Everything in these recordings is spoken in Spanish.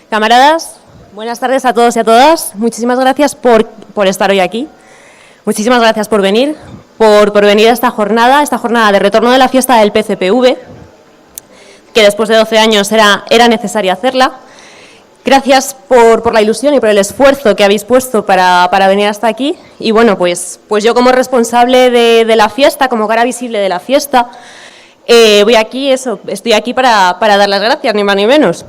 Camaradas, buenas tardes a todos y a todas. Muchísimas gracias por estar hoy aquí. Muchísimas gracias por venir a esta jornada de retorno de la fiesta del PCPV, que después de 12 años era necesaria hacerla. Gracias por la ilusión y por el esfuerzo que habéis puesto para venir hasta aquí. Y bueno, pues yo como responsable de la fiesta, como cara visible de la fiesta, estoy aquí para dar las gracias, ni más ni menos.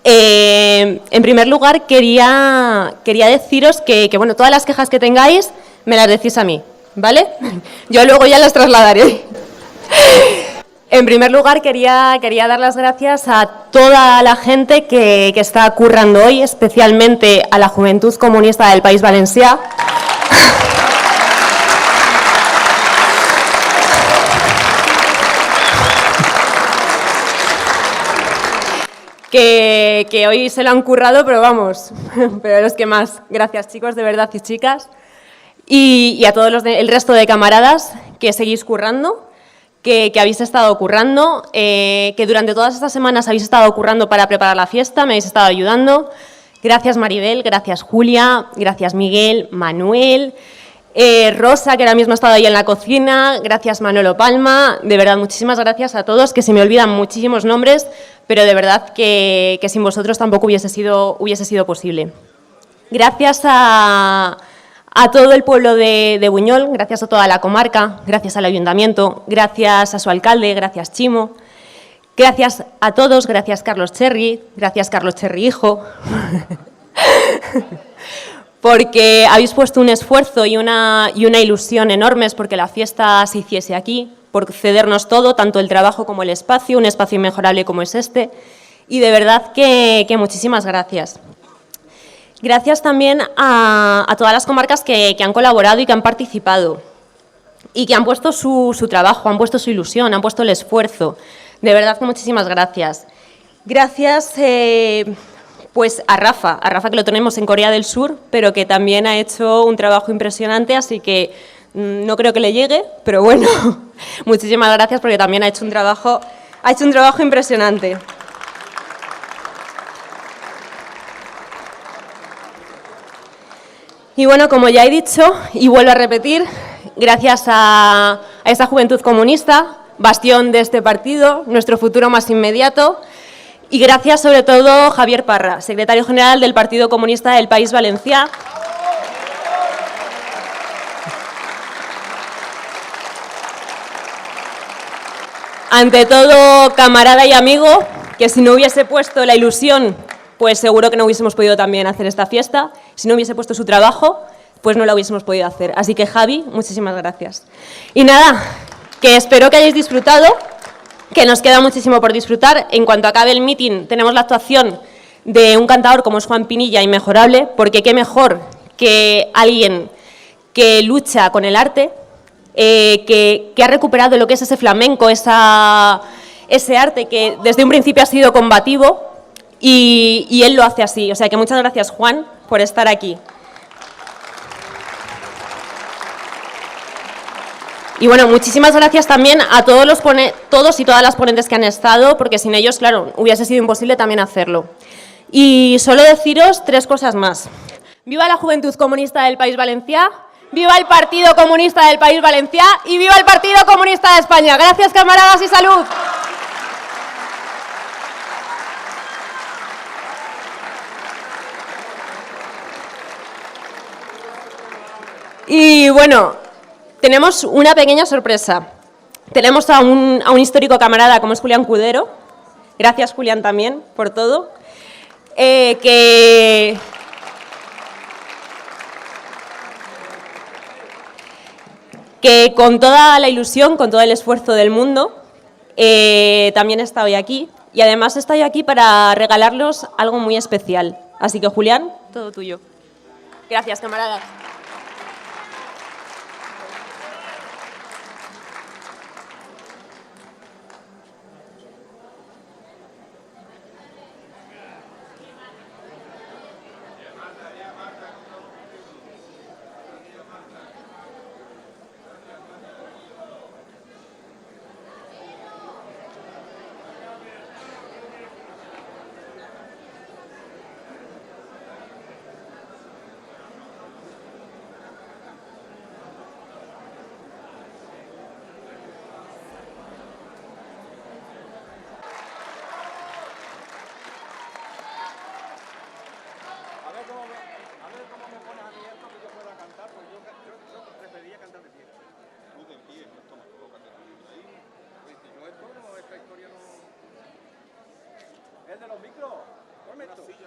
En primer lugar, quería deciros que bueno, todas las quejas que tengáis me las decís a mí, ¿vale? Yo luego ya las trasladaré. En primer lugar, quería dar las gracias a toda la gente que está currando hoy, especialmente a la Juventud Comunista del País Valencià. Que hoy se lo han currado, pero vamos, pero los que más. Gracias, chicos, de verdad, y chicas. Y a todos el resto de camaradas que seguís currando, que habéis estado currando, que durante todas estas semanas habéis estado currando para preparar la fiesta, me habéis estado ayudando. Gracias, Maribel, gracias, Julia, gracias, Miguel, Manuel, Rosa, que ahora mismo ha estado ahí en la cocina, gracias, Manolo Palma. De verdad, muchísimas gracias a todos, que se me olvidan muchísimos nombres, pero de verdad que sin vosotros tampoco hubiese sido posible. Gracias a todo el pueblo de Buñol, gracias a toda la comarca, gracias al ayuntamiento, gracias a su alcalde, gracias Chimo, gracias a todos, gracias Carlos Cherry hijo, porque habéis puesto un esfuerzo y una ilusión enormes porque la fiesta se hiciese aquí, por cedernos todo, tanto el trabajo como el espacio, un espacio inmejorable como es este, y de verdad que muchísimas gracias. Gracias también a todas las comarcas que han colaborado y que han participado y que han puesto su trabajo, han puesto su ilusión, han puesto el esfuerzo. De verdad que muchísimas gracias. Gracias pues a Rafa que lo tenemos en Corea del Sur, pero que también ha hecho un trabajo impresionante, así que no creo que le llegue, pero bueno, muchísimas gracias porque también ha hecho un trabajo impresionante. Y bueno, como ya he dicho y vuelvo a repetir, gracias a esta Juventud Comunista, bastión de este partido, nuestro futuro más inmediato, y gracias sobre todo a Javier Parra, secretario general del Partido Comunista del País Valencià. Ante todo, camarada y amigo, que si no hubiese puesto la ilusión, pues seguro que no hubiésemos podido también hacer esta fiesta. Si no hubiese puesto su trabajo, pues no la hubiésemos podido hacer. Así que, Javi, muchísimas gracias. Y nada, que espero que hayáis disfrutado, que nos queda muchísimo por disfrutar. En cuanto acabe el meeting, tenemos la actuación de un cantador como es Juan Pinilla, inmejorable, porque qué mejor que alguien que lucha con el arte, que ha recuperado lo que es ese flamenco, ese arte que desde un principio ha sido combativo, y él lo hace así. O sea que muchas gracias, Juan, por estar aquí. Y bueno, muchísimas gracias también a todos y todas las ponentes que han estado, porque sin ellos, claro, hubiese sido imposible también hacerlo. Y solo deciros 3 cosas más. ¡Viva la Juventud Comunista del País Valencià! ¡Viva el Partido Comunista del País Valencià! ¡Y viva el Partido Comunista de España! ¡Gracias, camaradas, y salud! Y bueno, tenemos una pequeña sorpresa. Tenemos a un histórico camarada como es Julián Cudero. Gracias, Julián, también por todo. Que con toda la ilusión, con todo el esfuerzo del mundo, también está hoy aquí. Y además está hoy aquí para regalarlos algo muy especial. Así que, Julián, todo tuyo. Gracias, camaradas.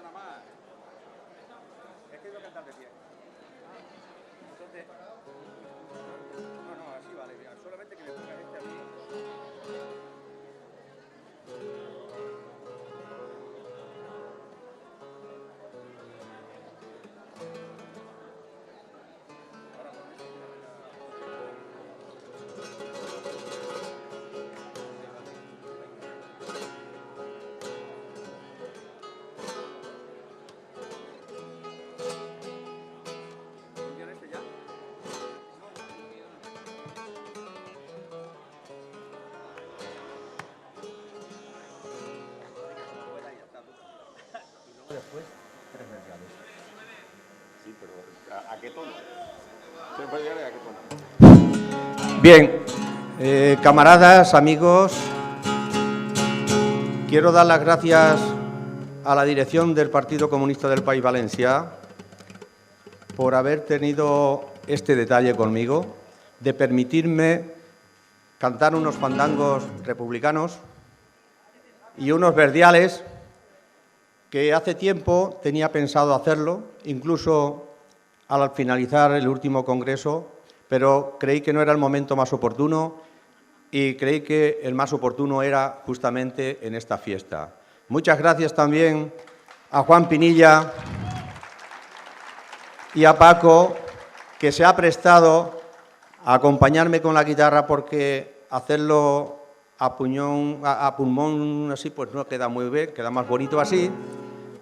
nada más. Es que yo cantar de pie. Entonces, no, así vale. Solamente que me ponga este a mí. Después, 3 vertiales. Sí, pero ¿a qué tono? ¿3 vertiales a qué tono? Bien, camaradas, amigos, quiero dar las gracias a la dirección del Partido Comunista del País Valencia por haber tenido este detalle conmigo, de permitirme cantar unos fandangos republicanos y unos verdiales que hace tiempo tenía pensado hacerlo, incluso al finalizar el último congreso, pero creí que no era el momento más oportuno y creí que el más oportuno era justamente en esta fiesta. Muchas gracias también a Juan Pinilla y a Paco, que se ha prestado a acompañarme con la guitarra, porque hacerlo a pulmón así pues no queda muy bien, queda más bonito así,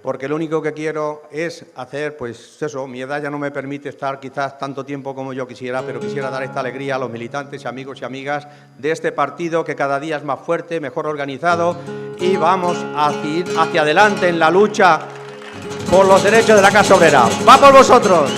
porque lo único que quiero es hacer, pues eso, mi edad ya no me permite estar quizás tanto tiempo como yo quisiera, pero quisiera dar esta alegría a los militantes, amigos y amigas de este partido que cada día es más fuerte, mejor organizado, y vamos a ir hacia adelante en la lucha por los derechos de la clase obrera. ¡Va por vosotros!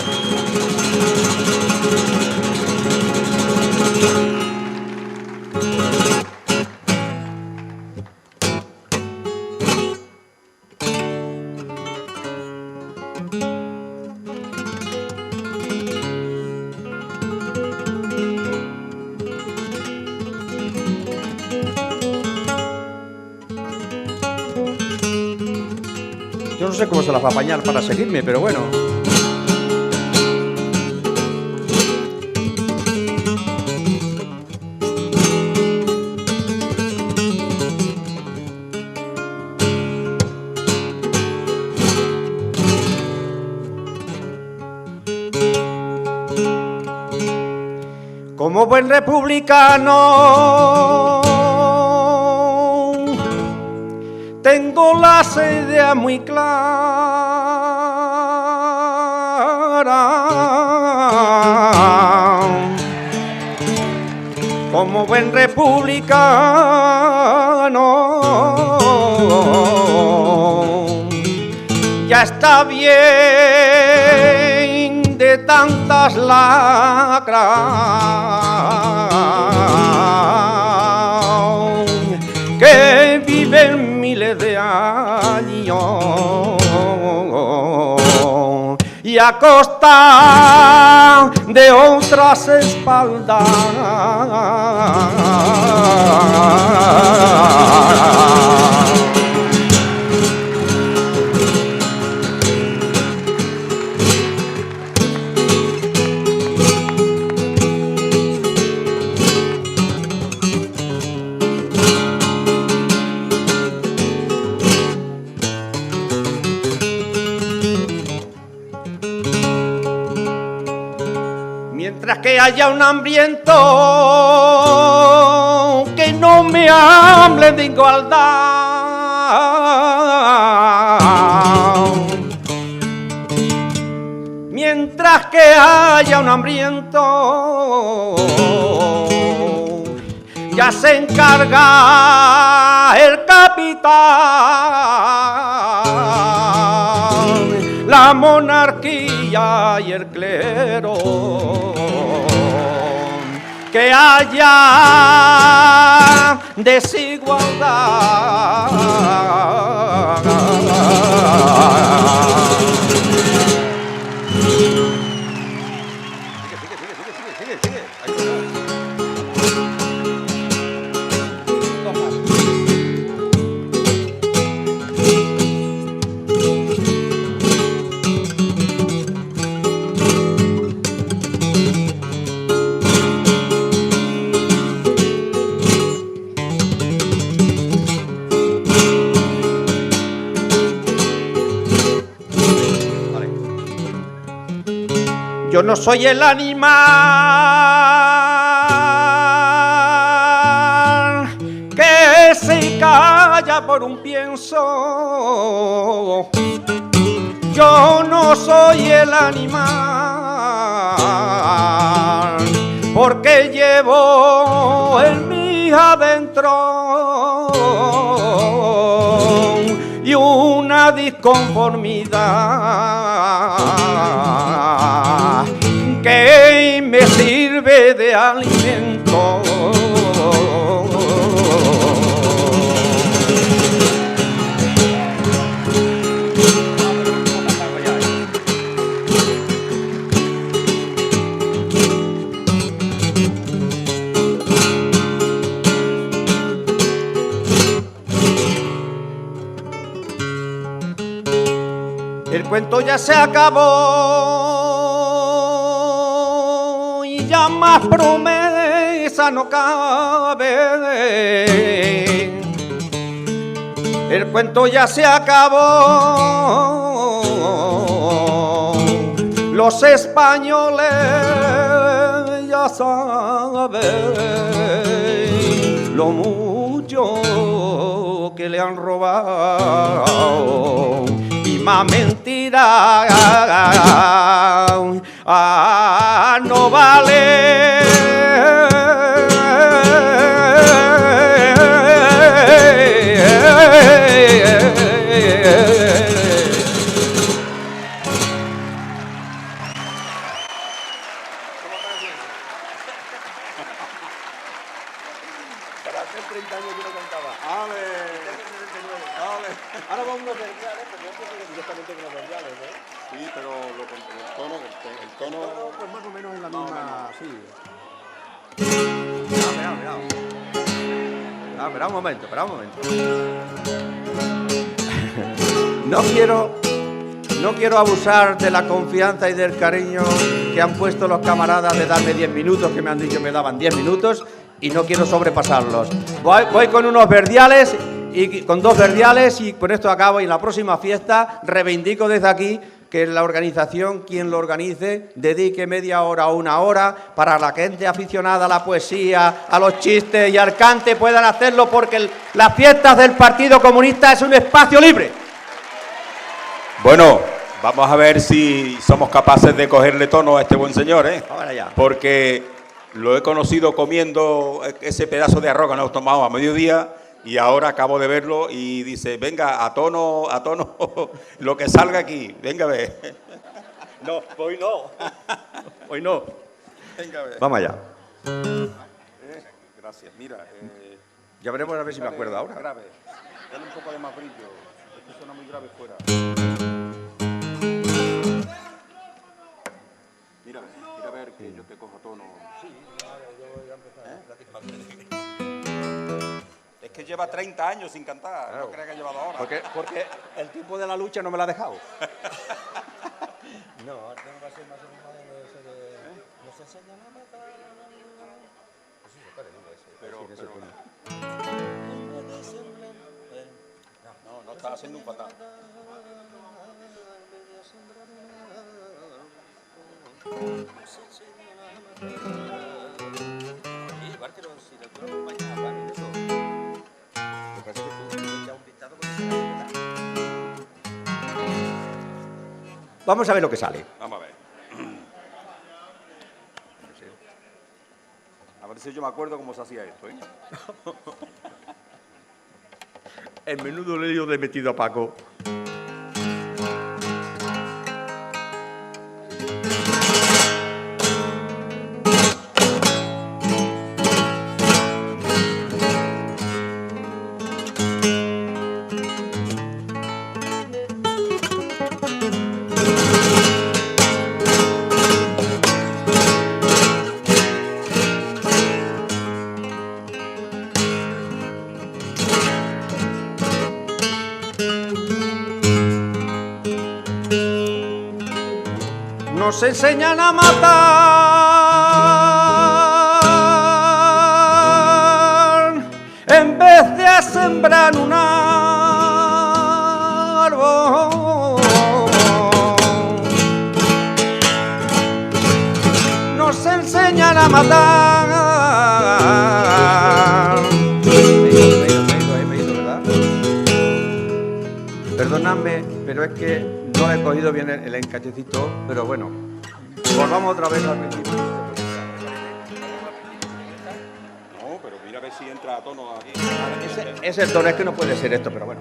Yo no sé cómo se las va a apañar para seguirme, pero bueno. Como buen republicano, tengo las ideas muy claras. Como buen republicano, ya está bien de tantas lacras que viven miles de años y a costa de otras espaldas. Mientras que haya un hambriento que no me hable de igualdad, mientras que haya un hambriento, ya se encarga el capital, la monarquía y el clero. Que haya desigualdad. Sigue. no soy el animal que se calla por un pienso. Yo no soy el animal porque llevo en mí adentro y una disconformidad que me sirve de alimento. El cuento ya se acabó y ya más promesa no cabe. El cuento ya se acabó. Los españoles ya saben lo mucho que le han robado. Más mentira no vale. Para hacer 30 años que no cantaba. Ahora vamos a ver, porque esto es directamente con los verdiales, ¿no? Sí, pero el tono pues más o menos en la misma... Sí. Espera un momento. No quiero abusar de la confianza y del cariño que han puesto los camaradas de darme 10 minutos, que me han dicho que me daban 10 minutos, y no quiero sobrepasarlos. Voy con unos verdiales, y con 2 verdiales, y con esto acabo. Y en la próxima fiesta reivindico desde aquí que la organización, quien lo organice, dedique media hora o 1 hora para la gente aficionada a la poesía, a los chistes y al cante puedan hacerlo, porque las fiestas del Partido Comunista es un espacio libre. Bueno, vamos a ver si somos capaces de cogerle tono a este buen señor, ¿eh? Ahora ya. Porque lo he conocido comiendo ese pedazo de arroz que nos tomamos a mediodía y ahora acabo de verlo y dice, venga, a tono, lo que salga aquí, venga a ver. No, hoy no. Hoy no. Venga a ver. Vamos allá. Gracias, mira. Ya veremos a ver si me acuerdo ahora. Grave, dale un poco de más brillo, es que suena muy grave fuera. Mira a ver que yo te cojo tono. Sí, yo voy a empezar. Es que lleva 30 años sin cantar, claro. No creas que ha llevado ahora. Porque el tiempo de la lucha no me la ha dejado. No, ahora tengo que hacer más o menos de ese de... No se enseña a matar. Sí, se puede, digo ese. Pero... No estás haciendo un fatal. Igual que si lo tú acompañas a Juan y eso. Me parece que tú le echas un vistazo con esa. Vamos a ver lo que sale. Vamos a ver. A ver si yo me acuerdo cómo se hacía esto, ¿eh? El menudo lío de metido a Paco. Nos enseñan a matar en vez de sembrar un árbol. enseñan a matar. Me he ido, ¿verdad? Perdonadme, pero es que no he cogido bien el encachecito, pero bueno, volvamos otra vez al principio. No, pero mira a ver si entra a tono aquí. Es el tono, es que no puede ser esto, pero bueno.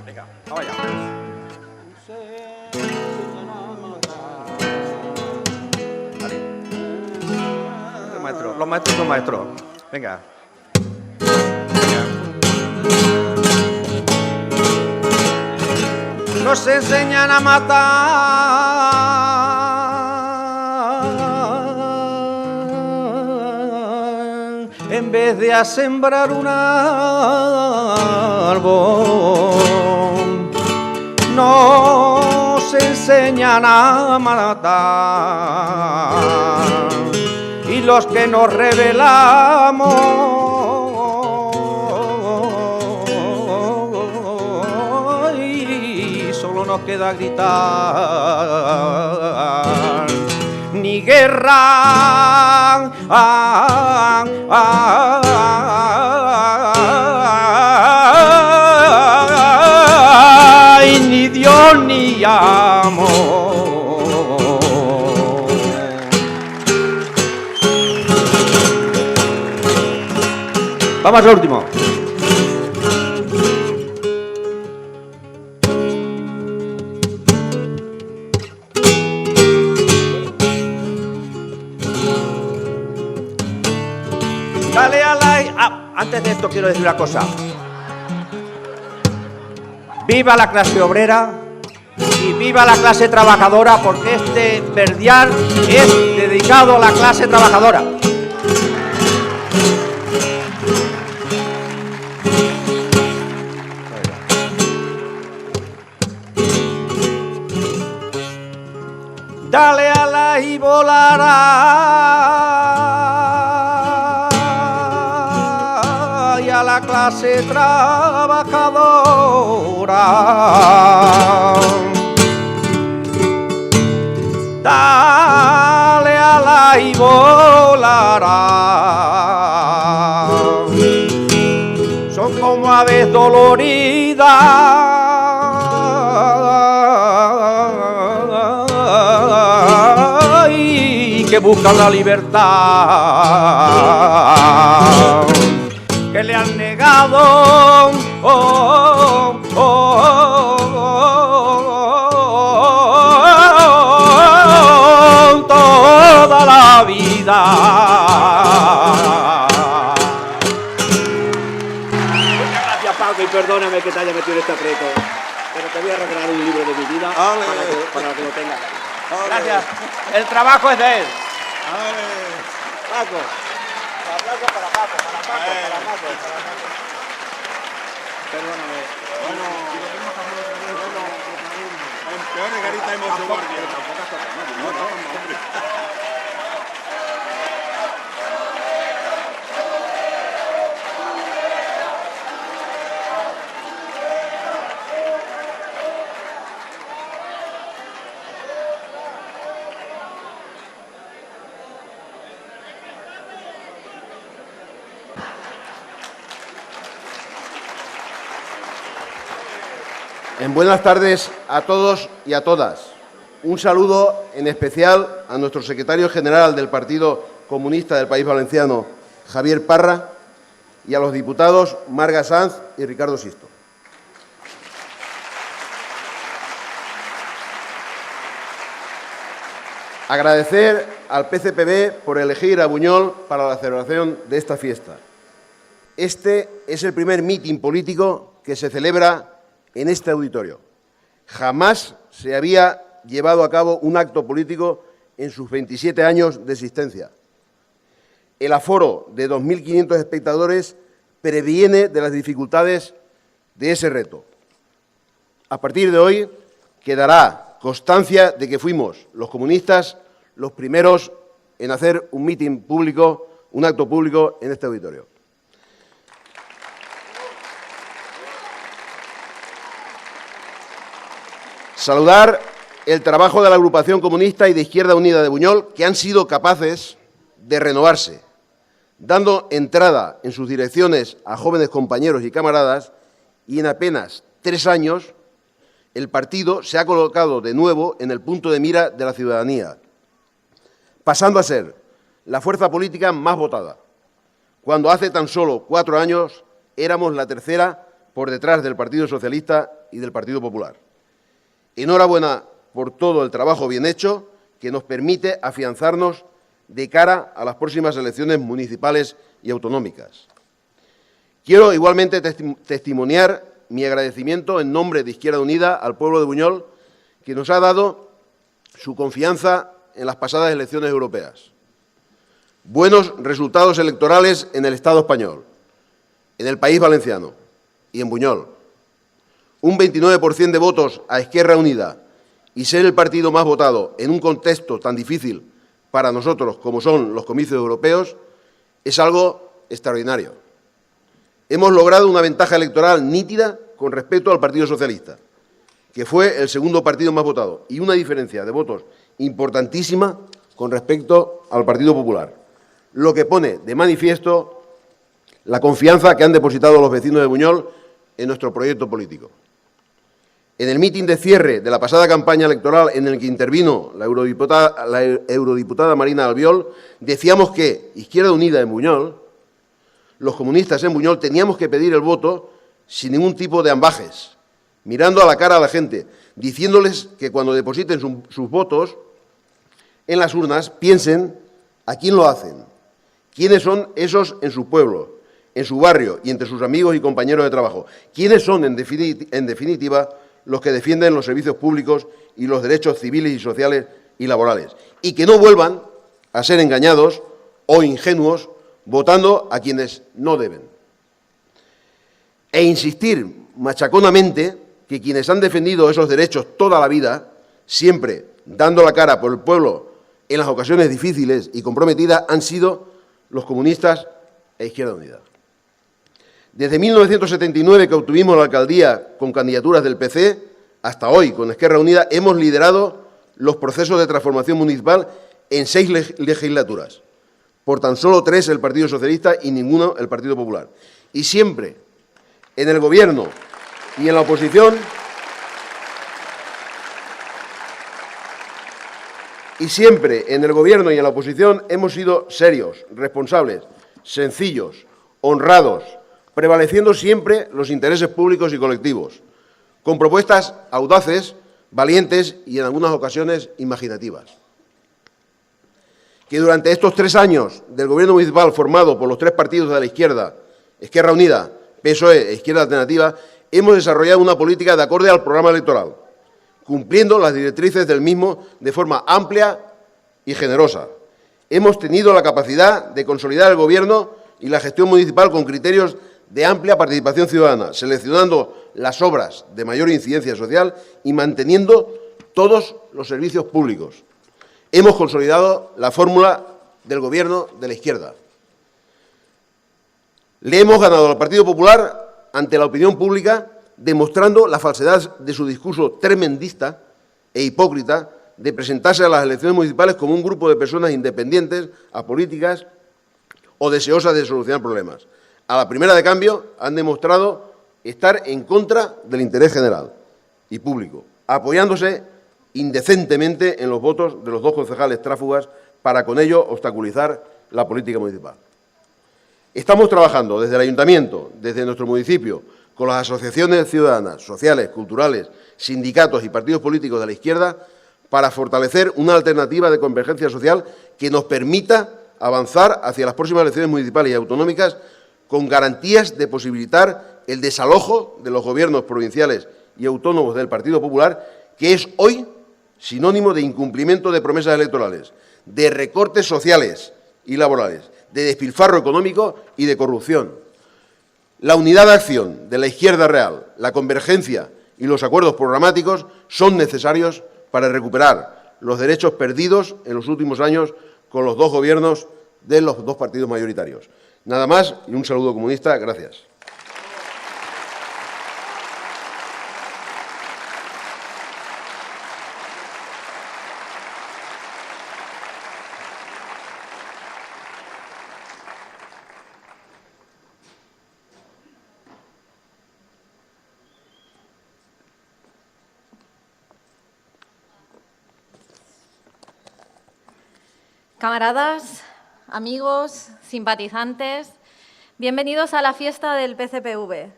Venga, vamos allá. Vale. Los maestros son maestros. Venga. Nos enseñan a matar en vez de a sembrar un árbol. Nos enseñan a matar y los que nos rebelamos solo nos queda gritar ni guerra ni Dios ni amor. Vamos al último. Dale a like. Antes de esto quiero decir una cosa. Viva la clase obrera y viva la clase trabajadora, porque este verdial es dedicado a la clase trabajadora. Dale a la y volará, y a la clase trabajadora. Dale a la y volará. Son como aves doloridas que buscan la libertad, que le han negado toda la vida. Muchas gracias, Paco, y perdóname que te haya metido en este aprieto, pero te voy a regalar un libro de mi vida para que lo tengas. Gracias. El trabajo es de él. Paco. Aplauso para Paco, para Paco. Perdóname. Bueno, Peor garita hemos hecho guardia. No, hombre. En buenas tardes a todos y a todas. Un saludo en especial a nuestro secretario general del Partido Comunista del País Valenciano, Javier Parra, y a los diputados Marga Sanz y Ricardo Sisto. Agradecer al PCPB por elegir a Buñol para la celebración de esta fiesta. Este es el primer mitin político que se celebra en este auditorio. Jamás se había llevado a cabo un acto político en sus 27 años de existencia. El aforo de 2.500 espectadores previene de las dificultades de ese reto. A partir de hoy quedará constancia de que fuimos los comunistas los primeros en hacer un mitin público, un acto público en este auditorio. Saludar el trabajo de la Agrupación Comunista y de Izquierda Unida de Buñol, que han sido capaces de renovarse, dando entrada en sus direcciones a jóvenes compañeros y camaradas, y en apenas 3 años el partido se ha colocado de nuevo en el punto de mira de la ciudadanía, pasando a ser la fuerza política más votada, cuando hace tan solo 4 años éramos la tercera por detrás del Partido Socialista y del Partido Popular. Enhorabuena por todo el trabajo bien hecho que nos permite afianzarnos de cara a las próximas elecciones municipales y autonómicas. Quiero igualmente testimoniar mi agradecimiento en nombre de Izquierda Unida al pueblo de Buñol, que nos ha dado su confianza en las pasadas elecciones europeas. Buenos resultados electorales en el Estado español, en el País Valenciano y en Buñol. Un 29% de votos a Izquierda Unida y ser el partido más votado en un contexto tan difícil para nosotros como son los comicios europeos es algo extraordinario. Hemos logrado una ventaja electoral nítida con respecto al Partido Socialista, que fue el segundo partido más votado, y una diferencia de votos importantísima con respecto al Partido Popular, lo que pone de manifiesto la confianza que han depositado los vecinos de Buñol en nuestro proyecto político. En el mitin de cierre de la pasada campaña electoral en el que intervino la eurodiputada Marina Albiol, decíamos que Izquierda Unida en Buñol, los comunistas en Buñol, teníamos que pedir el voto sin ningún tipo de ambajes, mirando a la cara a la gente, diciéndoles que cuando depositen sus votos en las urnas piensen a quién lo hacen, quiénes son esos en su pueblo, en su barrio y entre sus amigos y compañeros de trabajo, quiénes son, en definitiva, los que defienden los servicios públicos y los derechos civiles y sociales y laborales, y que no vuelvan a ser engañados o ingenuos votando a quienes no deben. E insistir machaconamente que quienes han defendido esos derechos toda la vida, siempre dando la cara por el pueblo en las ocasiones difíciles y comprometidas, han sido los comunistas e Izquierda Unida. Desde 1979, que obtuvimos la alcaldía con candidaturas del PC, hasta hoy, con Izquierda Unida, hemos liderado los procesos de transformación municipal en 6 legislaturas, por tan solo 3 el Partido Socialista y ninguno el Partido Popular. Y siempre en el Gobierno y en la oposición, hemos sido serios, responsables, sencillos, honrados, prevaleciendo siempre los intereses públicos y colectivos, con propuestas audaces, valientes y en algunas ocasiones imaginativas. Que durante estos 3 años del Gobierno municipal formado por los 3 partidos de la izquierda, Izquierda Unida, PSOE e Izquierda Alternativa, hemos desarrollado una política de acorde al programa electoral, cumpliendo las directrices del mismo de forma amplia y generosa. Hemos tenido la capacidad de consolidar el Gobierno y la gestión municipal con criterios de amplia participación ciudadana, seleccionando las obras de mayor incidencia social y manteniendo todos los servicios públicos. Hemos consolidado la fórmula del Gobierno de la izquierda. Le hemos ganado al Partido Popular ante la opinión pública, demostrando la falsedad de su discurso tremendista e hipócrita de presentarse a las elecciones municipales como un grupo de personas independientes, apolíticas o deseosas de solucionar problemas. A la primera de cambio han demostrado estar en contra del interés general y público, apoyándose indecentemente en los votos de los 2 concejales tráfugas para con ello obstaculizar la política municipal. Estamos trabajando desde el Ayuntamiento, desde nuestro municipio, con las asociaciones ciudadanas, sociales, culturales, sindicatos y partidos políticos de la izquierda para fortalecer una alternativa de convergencia social que nos permita avanzar hacia las próximas elecciones municipales y autonómicas con garantías de posibilitar el desalojo de los gobiernos provinciales y autónomos del Partido Popular, que es hoy sinónimo de incumplimiento de promesas electorales, de recortes sociales y laborales, de despilfarro económico y de corrupción. La unidad de acción de la izquierda real, la convergencia y los acuerdos programáticos son necesarios para recuperar los derechos perdidos en los últimos años con los 2 gobiernos de los 2 partidos mayoritarios. Nada más y un saludo comunista. Gracias. Camaradas, amigos, simpatizantes, bienvenidos a la fiesta del PCPV.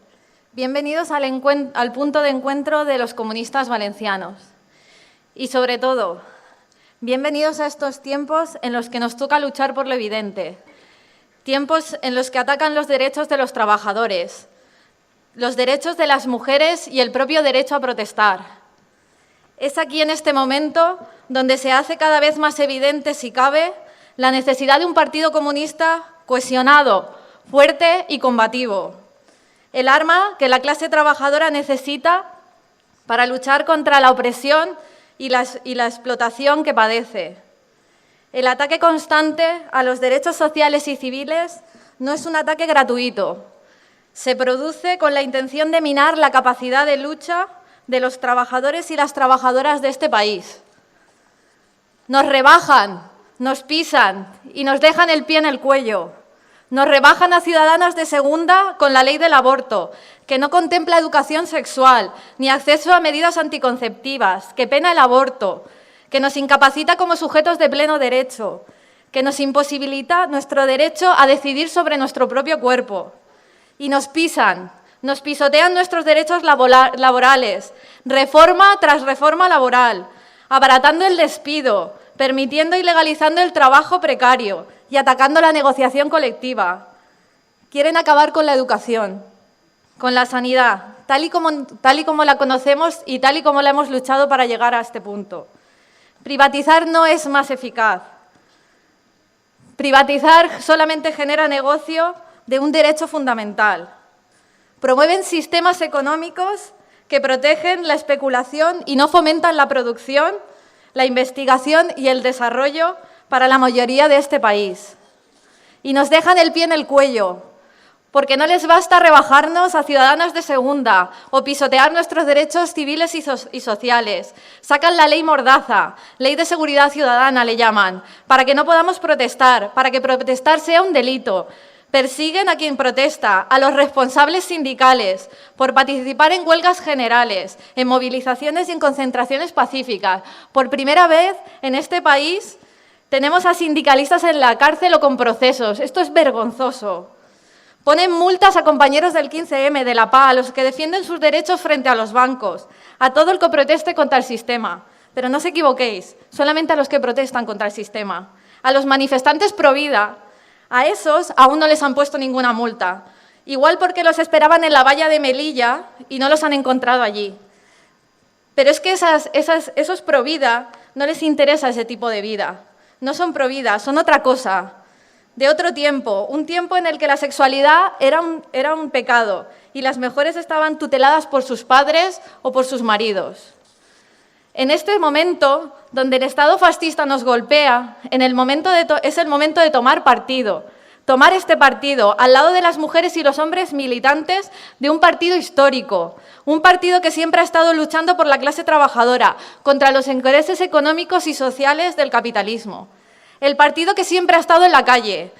Bienvenidos al punto de encuentro de los comunistas valencianos. Y sobre todo, bienvenidos a estos tiempos en los que nos toca luchar por lo evidente. Tiempos en los que atacan los derechos de los trabajadores, los derechos de las mujeres y el propio derecho a protestar. Es aquí, en este momento, donde se hace cada vez más evidente, si cabe, la necesidad de un partido comunista cohesionado, fuerte y combativo. El arma que la clase trabajadora necesita para luchar contra la opresión y la explotación que padece. El ataque constante a los derechos sociales y civiles no es un ataque gratuito. Se produce con la intención de minar la capacidad de lucha de los trabajadores y las trabajadoras de este país. Nos rebajan, nos pisan y nos dejan el pie en el cuello. Nos rebajan a ciudadanas de segunda con la ley del aborto, que no contempla educación sexual ni acceso a medidas anticonceptivas, que pena el aborto, que nos incapacita como sujetos de pleno derecho, que nos imposibilita nuestro derecho a decidir sobre nuestro propio cuerpo. Y nos pisan, nos pisotean nuestros derechos laborales, reforma tras reforma laboral, abaratando el despido, permitiendo y legalizando el trabajo precario y atacando la negociación colectiva. Quieren acabar con la educación, con la sanidad, tal y como la conocemos y tal y como la hemos luchado para llegar a este punto. Privatizar no es más eficaz. Privatizar solamente genera negocio de un derecho fundamental. Promueven sistemas económicos que protegen la especulación y no fomentan la producción, la investigación y el desarrollo para la mayoría de este país. Y nos dejan el pie en el cuello, porque no les basta rebajarnos a ciudadanas de segunda o pisotear nuestros derechos civiles y sociales. Sacan la ley Mordaza, ley de seguridad ciudadana le llaman, para que no podamos protestar, para que protestar sea un delito. Persiguen a quien protesta, a los responsables sindicales, por participar en huelgas generales, en movilizaciones y en concentraciones pacíficas. Por primera vez en este país tenemos a sindicalistas en la cárcel o con procesos. Esto es vergonzoso. Ponen multas a compañeros del 15M, de la PA, a los que defienden sus derechos frente a los bancos, a todo el que proteste contra el sistema. Pero no os equivoquéis, solamente a los que protestan contra el sistema. A los manifestantes pro vida, a esos aún no les han puesto ninguna multa. Igual porque los esperaban en la valla de Melilla y no los han encontrado allí. Pero es que esos pro vida no les interesa ese tipo de vida. No son pro vida, son otra cosa. De otro tiempo, un tiempo en el que la sexualidad era un pecado y las mujeres estaban tuteladas por sus padres o por sus maridos. En este momento, donde el Estado fascista nos golpea, es el momento de tomar partido, tomar este partido al lado de las mujeres y los hombres militantes de un partido histórico, un partido que siempre ha estado luchando por la clase trabajadora, contra los intereses económicos y sociales del capitalismo. El partido que siempre ha estado en la calle,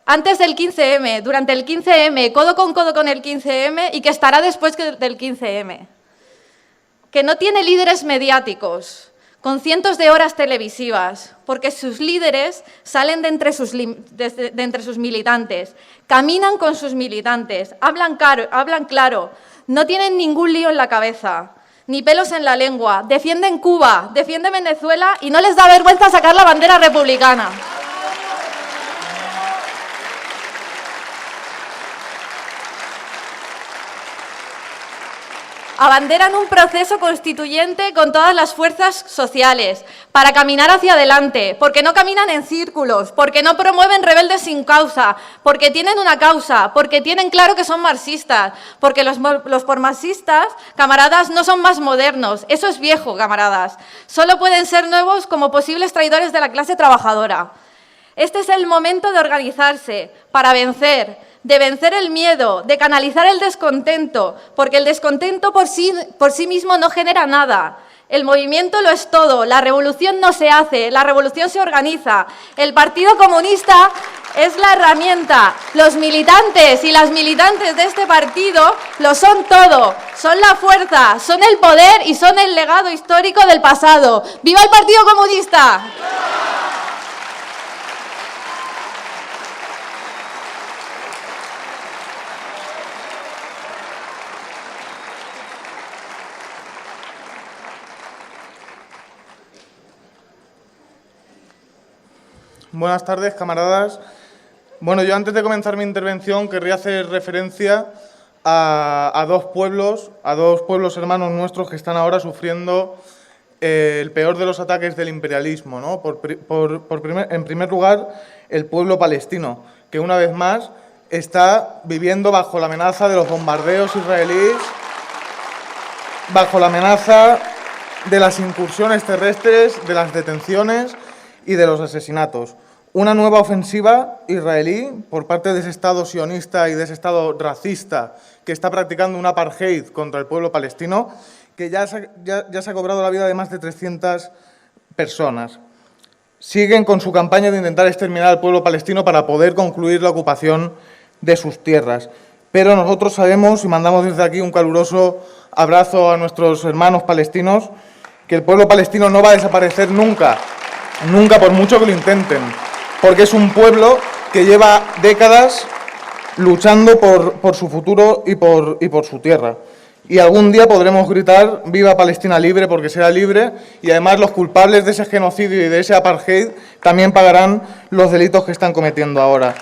antes del 15M, durante el 15M, codo con el 15M y que estará después del 15M. Que no tiene líderes mediáticos, con cientos de horas televisivas, porque sus líderes salen de entre sus militantes, caminan con sus militantes, hablan claro, no tienen ningún lío en la cabeza, ni pelos en la lengua, defienden Cuba, defienden Venezuela y no les da vergüenza sacar la bandera republicana. Abanderan un proceso constituyente con todas las fuerzas sociales para caminar hacia adelante, porque no caminan en círculos, porque no promueven rebeldes sin causa, porque tienen una causa, porque tienen claro que son marxistas, porque los marxistas, camaradas, no son más modernos, eso es viejo, camaradas, solo pueden ser nuevos como posibles traidores de la clase trabajadora. Este es el momento de organizarse para vencer, de vencer el miedo, de canalizar el descontento, porque el descontento por sí mismo no genera nada. El movimiento lo es todo, la revolución no se hace, la revolución se organiza. El Partido Comunista es la herramienta. Los militantes y las militantes de este partido lo son todo, son la fuerza, son el poder y son el legado histórico del pasado. ¡Viva el Partido Comunista! Buenas tardes, camaradas. Bueno, yo antes de comenzar mi intervención querría hacer referencia a dos pueblos hermanos nuestros que están ahora sufriendo el peor de los ataques del imperialismo, ¿no? En primer lugar, el pueblo palestino, que una vez más está viviendo bajo la amenaza de los bombardeos israelíes, bajo la amenaza de las incursiones terrestres, de las detenciones y de los asesinatos. Una nueva ofensiva israelí por parte de ese Estado sionista y de ese Estado racista que está practicando un apartheid contra el pueblo palestino, que ya se ha cobrado la vida de más de 300 personas. Siguen con su campaña de intentar exterminar al pueblo palestino para poder concluir la ocupación de sus tierras. Pero nosotros sabemos, y mandamos desde aquí un caluroso abrazo a nuestros hermanos palestinos, que el pueblo palestino no va a desaparecer nunca, nunca por mucho que lo intenten, porque es un pueblo que lleva décadas luchando por su futuro y por su tierra. Y algún día podremos gritar «Viva Palestina libre», porque será libre, y además los culpables de ese genocidio y de ese apartheid también pagarán los delitos que están cometiendo ahora.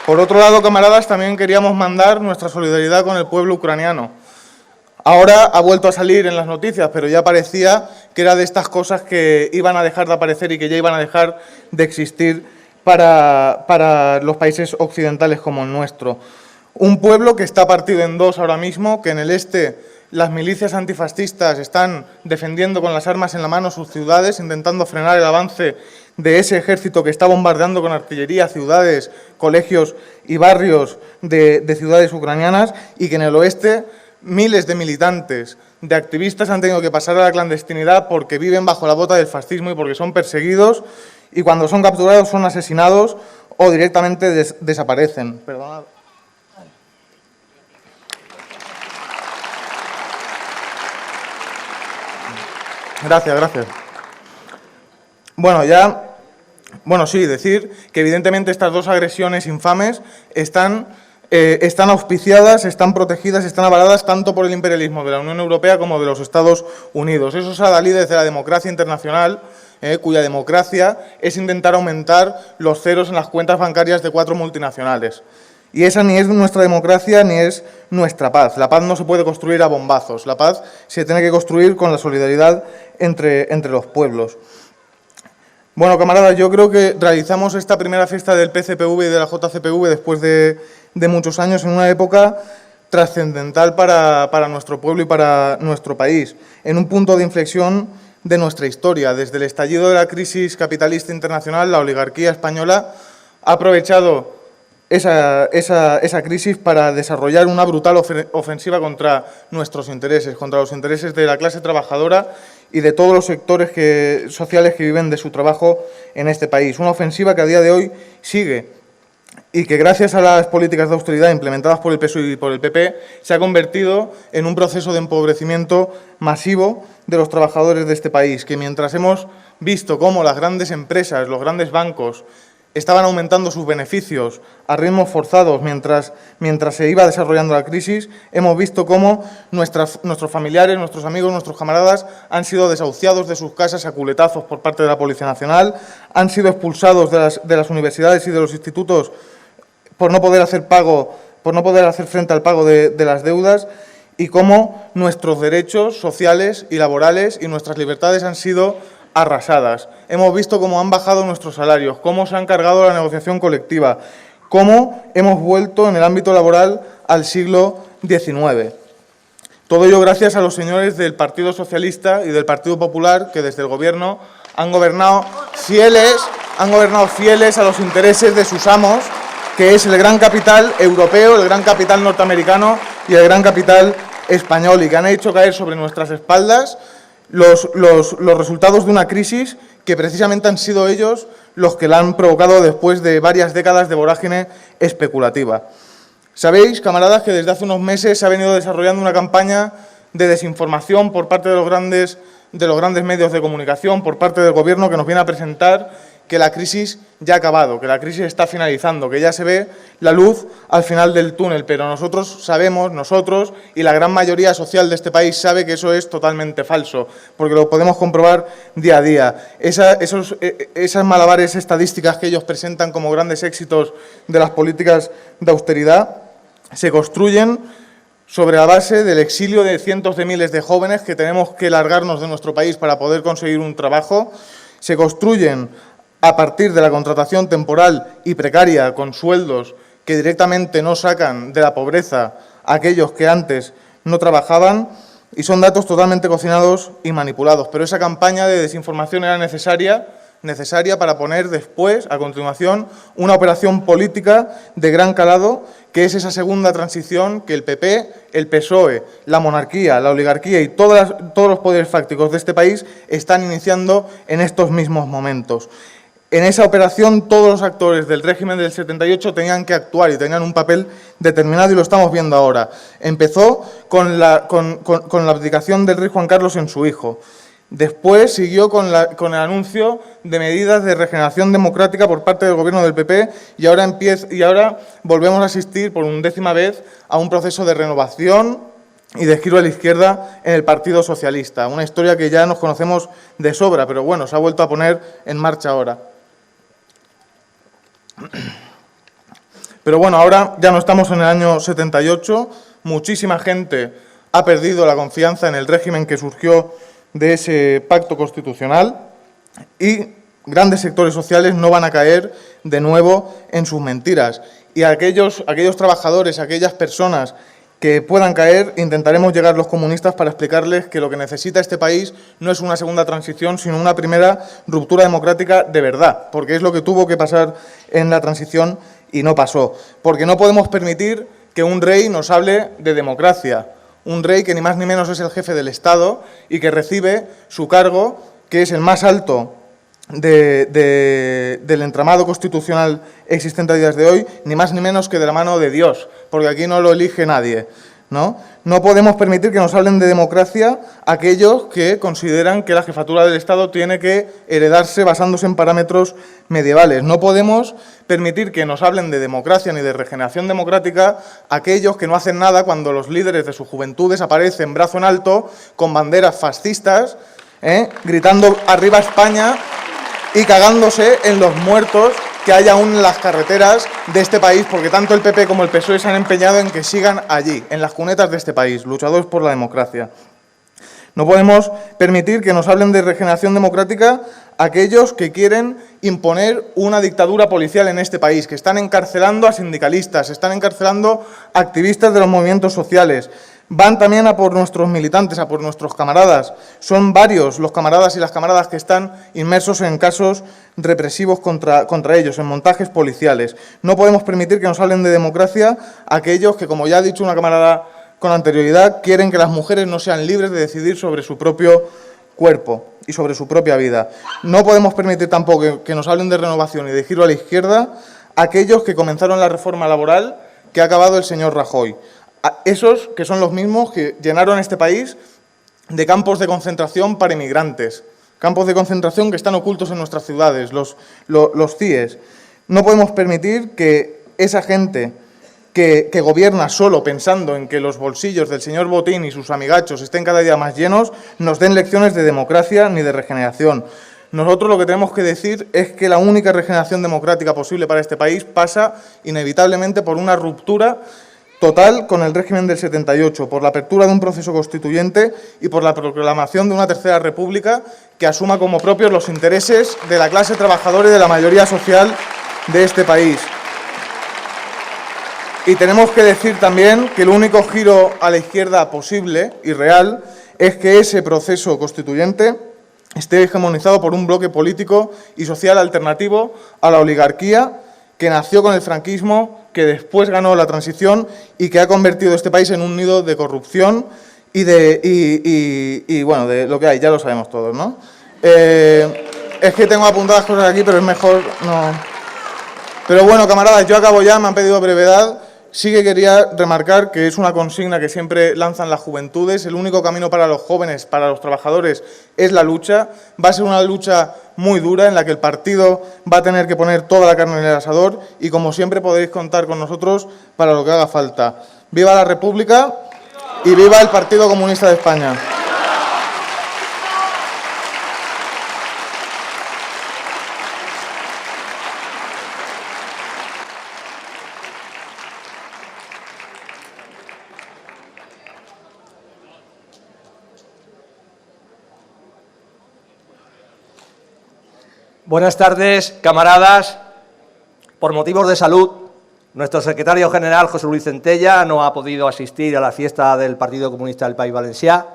Por otro lado, camaradas, también queríamos mandar nuestra solidaridad con el pueblo ucraniano. Ahora ha vuelto a salir en las noticias, pero ya parecía que era de estas cosas que iban a dejar de aparecer y que ya iban a dejar de existir para los países occidentales como el nuestro. Un pueblo que está partido en dos ahora mismo, que en el este las milicias antifascistas están defendiendo con las armas en la mano sus ciudades, intentando frenar el avance de ese ejército que está bombardeando con artillería ciudades, colegios y barrios de ciudades ucranianas, y que en el oeste miles de militantes, de activistas han tenido que pasar a la clandestinidad porque viven bajo la bota del fascismo y porque son perseguidos, y cuando son capturados son asesinados o directamente desaparecen. Perdonad. Gracias. Decir que evidentemente estas dos agresiones infames están auspiciadas, están protegidas, están avaladas tanto por el imperialismo de la Unión Europea como de los Estados Unidos. Esos adalides de la democracia internacional, cuya democracia es intentar aumentar los ceros en las cuentas bancarias de 4 multinacionales. Y esa ni es nuestra democracia ni es nuestra paz. La paz no se puede construir a bombazos. La paz se tiene que construir con la solidaridad entre los pueblos. Bueno, camaradas, yo creo que realizamos esta primera fiesta del PCPV y de la JCPV después de muchos años en una época trascendental para nuestro pueblo y para nuestro país, en un punto de inflexión de nuestra historia. Desde el estallido de la crisis capitalista internacional, la oligarquía española ha aprovechado esa crisis para desarrollar una brutal ofensiva contra nuestros intereses, contra los intereses de la clase trabajadora y de todos los sectores sociales que viven de su trabajo en este país. Una ofensiva que a día de hoy sigue y que gracias a las políticas de austeridad implementadas por el PSOE y por el PP se ha convertido en un proceso de empobrecimiento masivo de los trabajadores de este país, que mientras hemos visto cómo las grandes empresas, los grandes bancos estaban aumentando sus beneficios a ritmos forzados mientras se iba desarrollando la crisis, hemos visto cómo nuestros familiares, nuestros amigos, nuestros camaradas han sido desahuciados de sus casas a culetazos por parte de la Policía Nacional, han sido expulsados de las universidades y de los institutos por no poder hacer frente al pago de las deudas, y cómo nuestros derechos sociales y laborales y nuestras libertades han sido arrasadas. Hemos visto cómo han bajado nuestros salarios, cómo se han cargado la negociación colectiva, cómo hemos vuelto en el ámbito laboral al siglo XIX. Todo ello gracias a los señores del Partido Socialista y del Partido Popular, que desde el Gobierno han gobernado fieles a los intereses de sus amos, que es el gran capital europeo, el gran capital norteamericano y el gran capital español, y que han hecho caer sobre nuestras espaldas los resultados de una crisis que precisamente han sido ellos los que la han provocado después de varias décadas de vorágine especulativa. Sabéis, camaradas, que desde hace unos meses se ha venido desarrollando una campaña de desinformación por parte de los grandes medios de comunicación, por parte del Gobierno, que nos viene a presentar que la crisis ya ha acabado, que la crisis está finalizando, que ya se ve la luz al final del túnel, pero nosotros y la gran mayoría social de este país sabe que eso es totalmente falso, porque lo podemos comprobar día a día. Esas malabares estadísticas que ellos presentan como grandes éxitos de las políticas de austeridad se construyen sobre la base del exilio de cientos de miles de jóvenes que tenemos que largarnos de nuestro país para poder conseguir un trabajo, se construyen a partir de la contratación temporal y precaria con sueldos que directamente no sacan de la pobreza a aquellos que antes no trabajaban, y son datos totalmente cocinados y manipulados. Pero esa campaña de desinformación era necesaria para poner después, a continuación, una operación política de gran calado, que es esa segunda transición que el PP, el PSOE, la monarquía, la oligarquía y todos los poderes fácticos de este país están iniciando en estos mismos momentos. En esa operación todos los actores del régimen del 78 tenían que actuar y tenían un papel determinado, y lo estamos viendo ahora. Empezó con la abdicación del rey Juan Carlos en su hijo. Después siguió con el anuncio de medidas de regeneración democrática por parte del Gobierno del PP y ahora volvemos a asistir por 11ª vez a un proceso de renovación y de giro a la izquierda en el Partido Socialista. Una historia que ya nos conocemos de sobra, pero bueno, se ha vuelto a poner en marcha ahora. Pero bueno, ahora ya no estamos en el año 78, muchísima gente ha perdido la confianza en el régimen que surgió de ese pacto constitucional y grandes sectores sociales no van a caer de nuevo en sus mentiras. Y aquellos trabajadores, aquellas personas que puedan caer, intentaremos llegar los comunistas para explicarles que lo que necesita este país no es una segunda transición, sino una primera ruptura democrática de verdad, porque es lo que tuvo que pasar en la transición y no pasó. Porque no podemos permitir que un rey nos hable de democracia, un rey que ni más ni menos es el jefe del Estado y que recibe su cargo, que es el más alto del entramado constitucional existente a días de hoy, ni más ni menos que de la mano de Dios, porque aquí no lo elige nadie, ¿no? No podemos permitir que nos hablen de democracia aquellos que consideran que la jefatura del Estado tiene que heredarse basándose en parámetros medievales. No podemos permitir que nos hablen de democracia ni de regeneración democrática aquellos que no hacen nada cuando los líderes de sus juventudes aparecen brazo en alto con banderas fascistas, gritando «Arriba España» y cagándose en los muertos que hay aún en las carreteras de este país, porque tanto el PP como el PSOE se han empeñado en que sigan allí, en las cunetas de este país, luchadores por la democracia. No podemos permitir que nos hablen de regeneración democrática aquellos que quieren imponer una dictadura policial en este país, que están encarcelando a sindicalistas, están encarcelando a activistas de los movimientos sociales. Van también a por nuestros militantes, a por nuestros camaradas. Son varios los camaradas y las camaradas que están inmersos en casos represivos contra ellos, en montajes policiales. No podemos permitir que nos hablen de democracia aquellos que, como ya ha dicho una camarada con anterioridad, quieren que las mujeres no sean libres de decidir sobre su propio cuerpo y sobre su propia vida. No podemos permitir tampoco que nos hablen de renovación y de giro a la izquierda aquellos que comenzaron la reforma laboral que ha acabado el señor Rajoy. Esos que son los mismos que llenaron este país de campos de concentración para inmigrantes, campos de concentración que están ocultos en nuestras ciudades, los CIES. No podemos permitir que esa gente que gobierna solo pensando en que los bolsillos del señor Botín y sus amigachos estén cada día más llenos, nos den lecciones de democracia ni de regeneración. Nosotros lo que tenemos que decir es que la única regeneración democrática posible para este país pasa inevitablemente por una ruptura total con el régimen del 78, por la apertura de un proceso constituyente y por la proclamación de una tercera república que asuma como propios los intereses de la clase trabajadora y de la mayoría social de este país. Y tenemos que decir también que el único giro a la izquierda posible y real es que ese proceso constituyente esté hegemonizado por un bloque político y social alternativo a la oligarquía que nació con el franquismo, que después ganó la transición y que ha convertido este país en un nido de corrupción y bueno, de lo que hay, ya lo sabemos todos, ¿no? Es que tengo apuntadas cosas aquí, pero es mejor no. Pero bueno, camaradas, yo acabo ya, me han pedido brevedad. sí que quería remarcar que es una consigna que siempre lanzan las juventudes. El único camino para los jóvenes, para los trabajadores, es la lucha. Va a ser una lucha muy dura en la que el partido va a tener que poner toda la carne en el asador y, como siempre, podéis contar con nosotros para lo que haga falta. ¡Viva la República y viva el Partido Comunista de España! Buenas tardes, camaradas. Por motivos de salud, nuestro secretario general, José Luis Centella, no ha podido asistir a la fiesta del Partido Comunista del País Valencià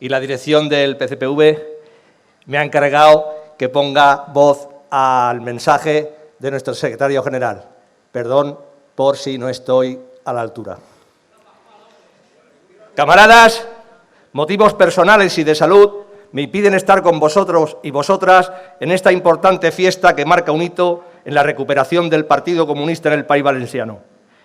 y la dirección del PCPV me ha encargado que ponga voz al mensaje de nuestro secretario general. Perdón por si no estoy a la altura. Camaradas, motivos personales y de salud me impiden estar con vosotros y vosotras en esta importante fiesta que marca un hito en la recuperación del Partido Comunista en el País Valenciano,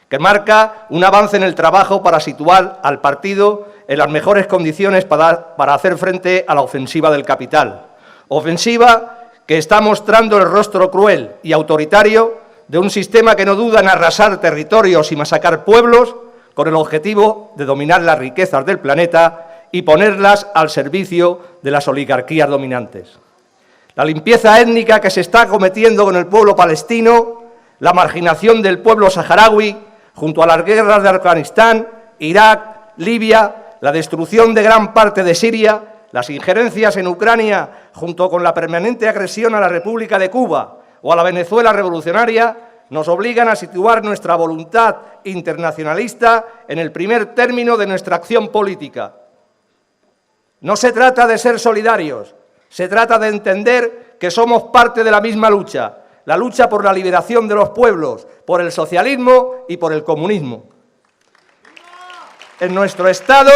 que marca un avance en el trabajo para situar al partido en las mejores condiciones para hacer frente a la ofensiva del capital. Ofensiva que está mostrando el rostro cruel y autoritario de un sistema que no duda en arrasar territorios y masacrar pueblos con el objetivo de dominar las riquezas del planeta y ponerlas al servicio de las oligarquías dominantes. La limpieza étnica que se está cometiendo con el pueblo palestino, la marginación del pueblo saharaui, junto a las guerras de Afganistán, Irak, Libia, la destrucción de gran parte de Siria, las injerencias en Ucrania, junto con la permanente agresión a la República de Cuba o a la Venezuela revolucionaria, nos obligan a situar nuestra voluntad internacionalista en el primer término de nuestra acción política. No se trata de ser solidarios, se trata de entender que somos parte de la misma lucha, la lucha por la liberación de los pueblos, por el socialismo y por el comunismo. En nuestro Estado,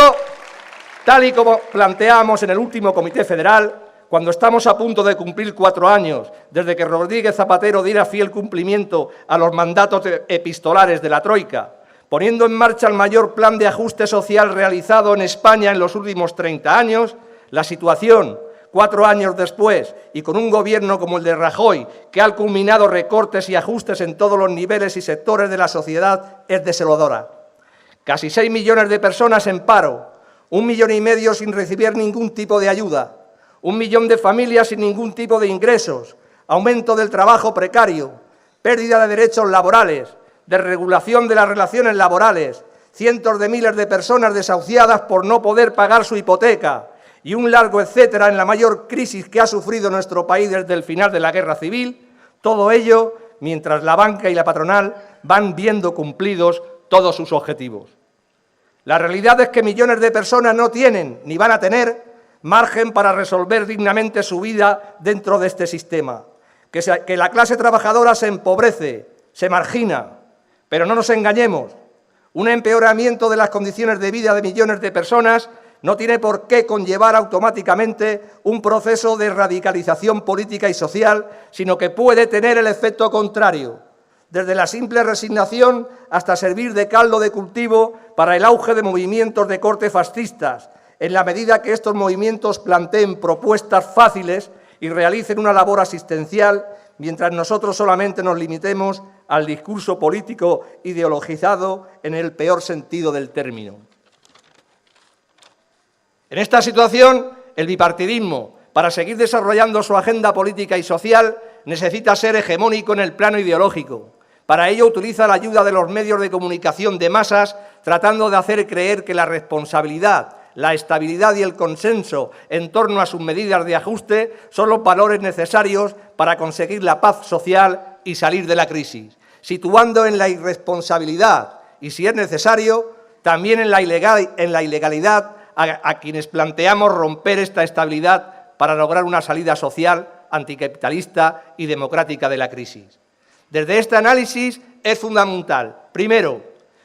tal y como planteamos en el último Comité Federal, cuando estamos a punto de cumplir 4 años desde que Rodríguez Zapatero diera fiel cumplimiento a los mandatos epistolares de la Troika, poniendo en marcha el mayor plan de ajuste social realizado en España en los últimos 30 años, la situación, 4 años después, y con un gobierno como el de Rajoy, que ha culminado recortes y ajustes en todos los niveles y sectores de la sociedad, es desoladora. Casi 6 millones de personas en paro, 1,5 millones sin recibir ningún tipo de ayuda, 1 millón de familias sin ningún tipo de ingresos, aumento del trabajo precario, pérdida de derechos laborales, desregulación de las relaciones laborales, cientos de miles de personas desahuciadas por no poder pagar su hipoteca y un largo etcétera en la mayor crisis que ha sufrido nuestro país desde el final de la Guerra Civil, todo ello mientras la banca y la patronal van viendo cumplidos todos sus objetivos. La realidad es que millones de personas no tienen ni van a tener margen para resolver dignamente su vida dentro de este sistema, que la clase trabajadora se empobrece, se margina. Pero no nos engañemos, un empeoramiento de las condiciones de vida de millones de personas no tiene por qué conllevar automáticamente un proceso de radicalización política y social, sino que puede tener el efecto contrario, desde la simple resignación hasta servir de caldo de cultivo para el auge de movimientos de corte fascistas, en la medida que estos movimientos planteen propuestas fáciles y realicen una labor asistencial, mientras nosotros solamente nos limitemos al discurso político ideologizado en el peor sentido del término. En esta situación, el bipartidismo, para seguir desarrollando su agenda política y social, necesita ser hegemónico en el plano ideológico. Para ello utiliza la ayuda de los medios de comunicación de masas, tratando de hacer creer que la responsabilidad, la estabilidad y el consenso en torno a sus medidas de ajuste son los valores necesarios para conseguir la paz social y salir de la crisis, situando en la irresponsabilidad y, si es necesario, también en la ilegalidad a quienes planteamos romper esta estabilidad para lograr una salida social, anticapitalista y democrática de la crisis. Desde este análisis es fundamental, primero,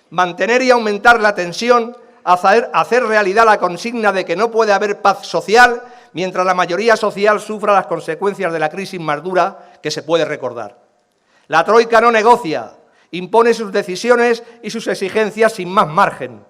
mantener y aumentar la tensión, hacer realidad la consigna de que no puede haber paz social mientras la mayoría social sufra las consecuencias de la crisis más dura que se puede recordar. La Troika no negocia impone sus decisiones y sus exigencias sin más margen.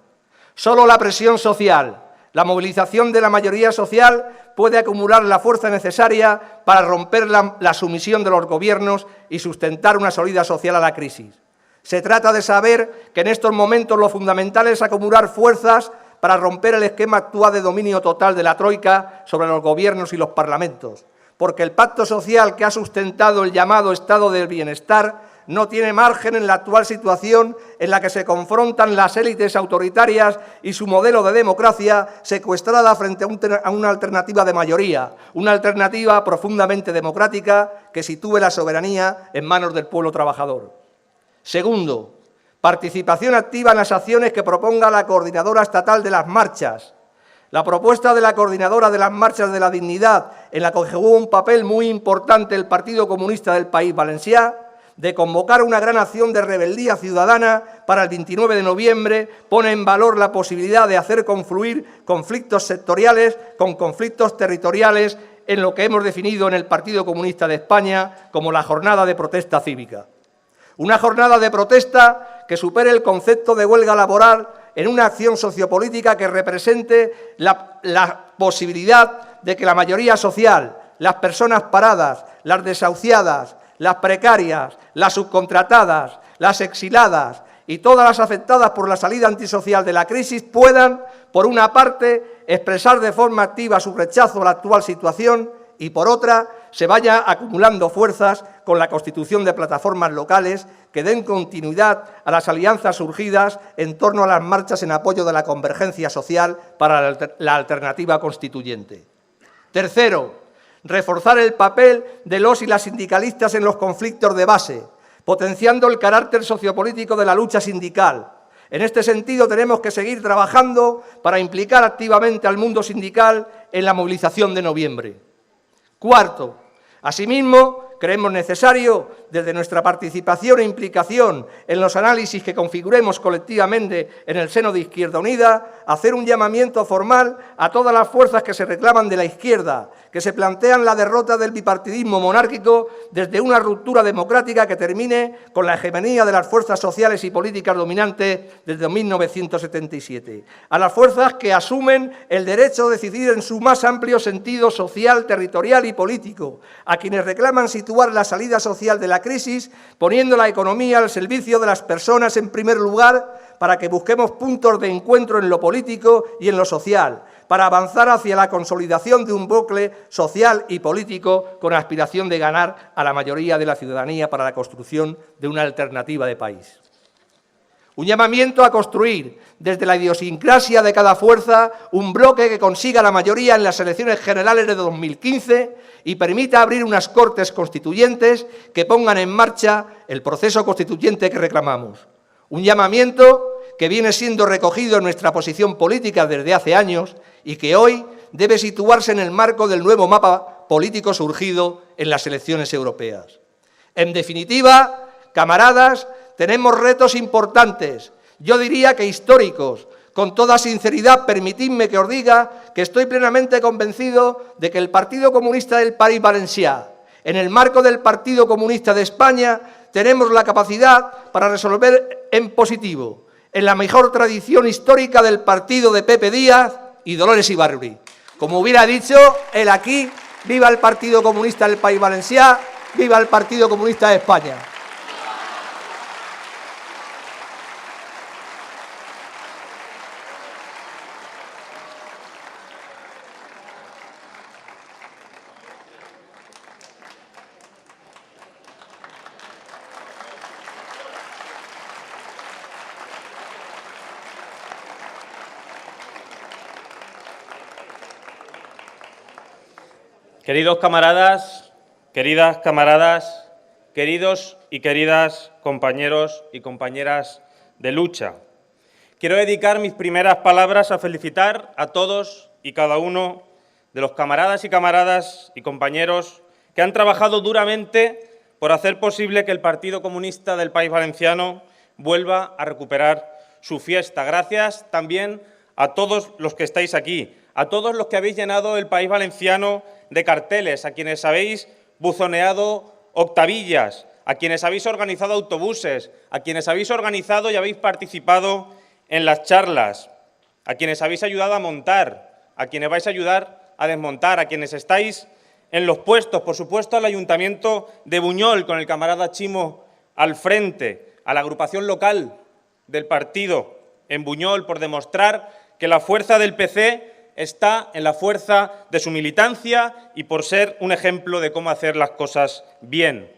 Solo la presión social, la movilización de la mayoría social puede acumular la fuerza necesaria para romper la sumisión de los gobiernos y sustentar una salida social a la crisis. Se trata de saber que en estos momentos lo fundamental es acumular fuerzas para romper el esquema actual de dominio total de la Troika sobre los gobiernos y los parlamentos, porque el pacto social que ha sustentado el llamado estado del bienestar no tiene margen en la actual situación en la que se confrontan las élites autoritarias y su modelo de democracia secuestrada frente a una alternativa de mayoría, una alternativa profundamente democrática que sitúe la soberanía en manos del pueblo trabajador. Segundo, participación activa en las acciones que proponga la Coordinadora Estatal de las Marchas. La propuesta de la Coordinadora de las Marchas de la Dignidad, en la que jugó un papel muy importante el Partido Comunista del País Valencià, de convocar una gran acción de rebeldía ciudadana para el 29 de noviembre, pone en valor la posibilidad de hacer confluir conflictos sectoriales con conflictos territoriales en lo que hemos definido en el Partido Comunista de España como la jornada de protesta cívica. Una jornada de protesta que supere el concepto de huelga laboral en una acción sociopolítica que represente la posibilidad de que la mayoría social, las personas paradas, las desahuciadas, las precarias, las subcontratadas, las exiladas y todas las afectadas por la salida antisocial de la crisis puedan, por una parte, expresar de forma activa su rechazo a la actual situación y, por otra, se vaya acumulando fuerzas con la constitución de plataformas locales que den continuidad a las alianzas surgidas en torno a las marchas en apoyo de la convergencia social para la alternativa constituyente. Tercero, reforzar el papel de los y las sindicalistas en los conflictos de base, potenciando el carácter sociopolítico de la lucha sindical. En este sentido, tenemos que seguir trabajando para implicar activamente al mundo sindical en la movilización de noviembre. Cuarto, asimismo, creemos necesario, desde nuestra participación e implicación en los análisis que configuremos colectivamente en el seno de Izquierda Unida, hacer un llamamiento formal a todas las fuerzas que se reclaman de la izquierda, que se plantean la derrota del bipartidismo monárquico desde una ruptura democrática que termine con la hegemonía de las fuerzas sociales y políticas dominantes desde 1977. A las fuerzas que asumen el derecho a decidir en su más amplio sentido social, territorial y político, a quienes reclaman situar la salida social de la crisis poniendo la economía al servicio de las personas en primer lugar para que busquemos puntos de encuentro en lo político y en lo social, para avanzar hacia la consolidación de un bloque social y político con aspiración de ganar a la mayoría de la ciudadanía para la construcción de una alternativa de país. Un llamamiento a construir, desde la idiosincrasia de cada fuerza, un bloque que consiga la mayoría en las elecciones generales de 2015 y permita abrir unas Cortes Constituyentes que pongan en marcha el proceso constituyente que reclamamos. Un llamamiento que viene siendo recogido en nuestra posición política desde hace años y que hoy debe situarse en el marco del nuevo mapa político surgido en las elecciones europeas. En definitiva, camaradas, tenemos retos importantes, yo diría que históricos. Con toda sinceridad, permitidme que os diga que estoy plenamente convencido de que el Partido Comunista del País Valencià, en el marco del Partido Comunista de España, tenemos la capacidad para resolver en positivo, en la mejor tradición histórica del partido de Pepe Díaz y Dolores Ibarruri. Como hubiera dicho él aquí, viva el Partido Comunista del País Valencià, viva el Partido Comunista de España. Queridos camaradas, queridas camaradas, queridos y queridas compañeros y compañeras de lucha, quiero dedicar mis primeras palabras a felicitar a todos y cada uno de los camaradas y compañeros que han trabajado duramente por hacer posible que el Partido Comunista del País Valenciano vuelva a recuperar su fiesta. Gracias también a todos los que estáis aquí, a todos los que habéis llenado el País Valenciano de carteles, a quienes habéis buzoneado octavillas, a quienes habéis organizado autobuses, a quienes habéis organizado y habéis participado en las charlas, a quienes habéis ayudado a montar, a quienes vais a ayudar a desmontar, a quienes estáis en los puestos, por supuesto al Ayuntamiento de Buñol, con el camarada Chimo al frente, a la agrupación local del partido en Buñol, por demostrar que la fuerza del PC está en la fuerza de su militancia y por ser un ejemplo de cómo hacer las cosas bien.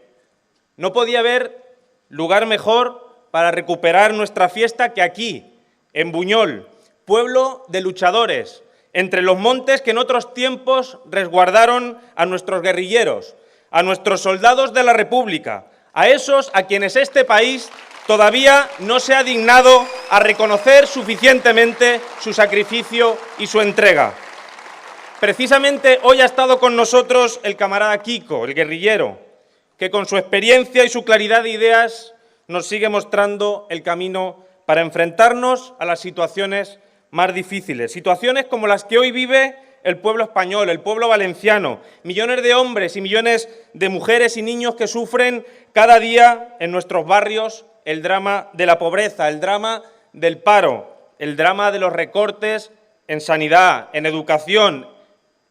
No podía haber lugar mejor para recuperar nuestra fiesta que aquí, en Buñol, pueblo de luchadores, entre los montes que en otros tiempos resguardaron a nuestros guerrilleros, a nuestros soldados de la República, a esos a quienes este país todavía no se ha dignado a reconocer suficientemente su sacrificio y su entrega. Precisamente hoy ha estado con nosotros el camarada Kiko, el guerrillero, que con su experiencia y su claridad de ideas nos sigue mostrando el camino para enfrentarnos a las situaciones más difíciles, situaciones como las que hoy vive el pueblo español, el pueblo valenciano, millones de hombres y millones de mujeres y niños que sufren cada día en nuestros barrios el drama de la pobreza, el drama del paro, el drama de los recortes en sanidad, en educación,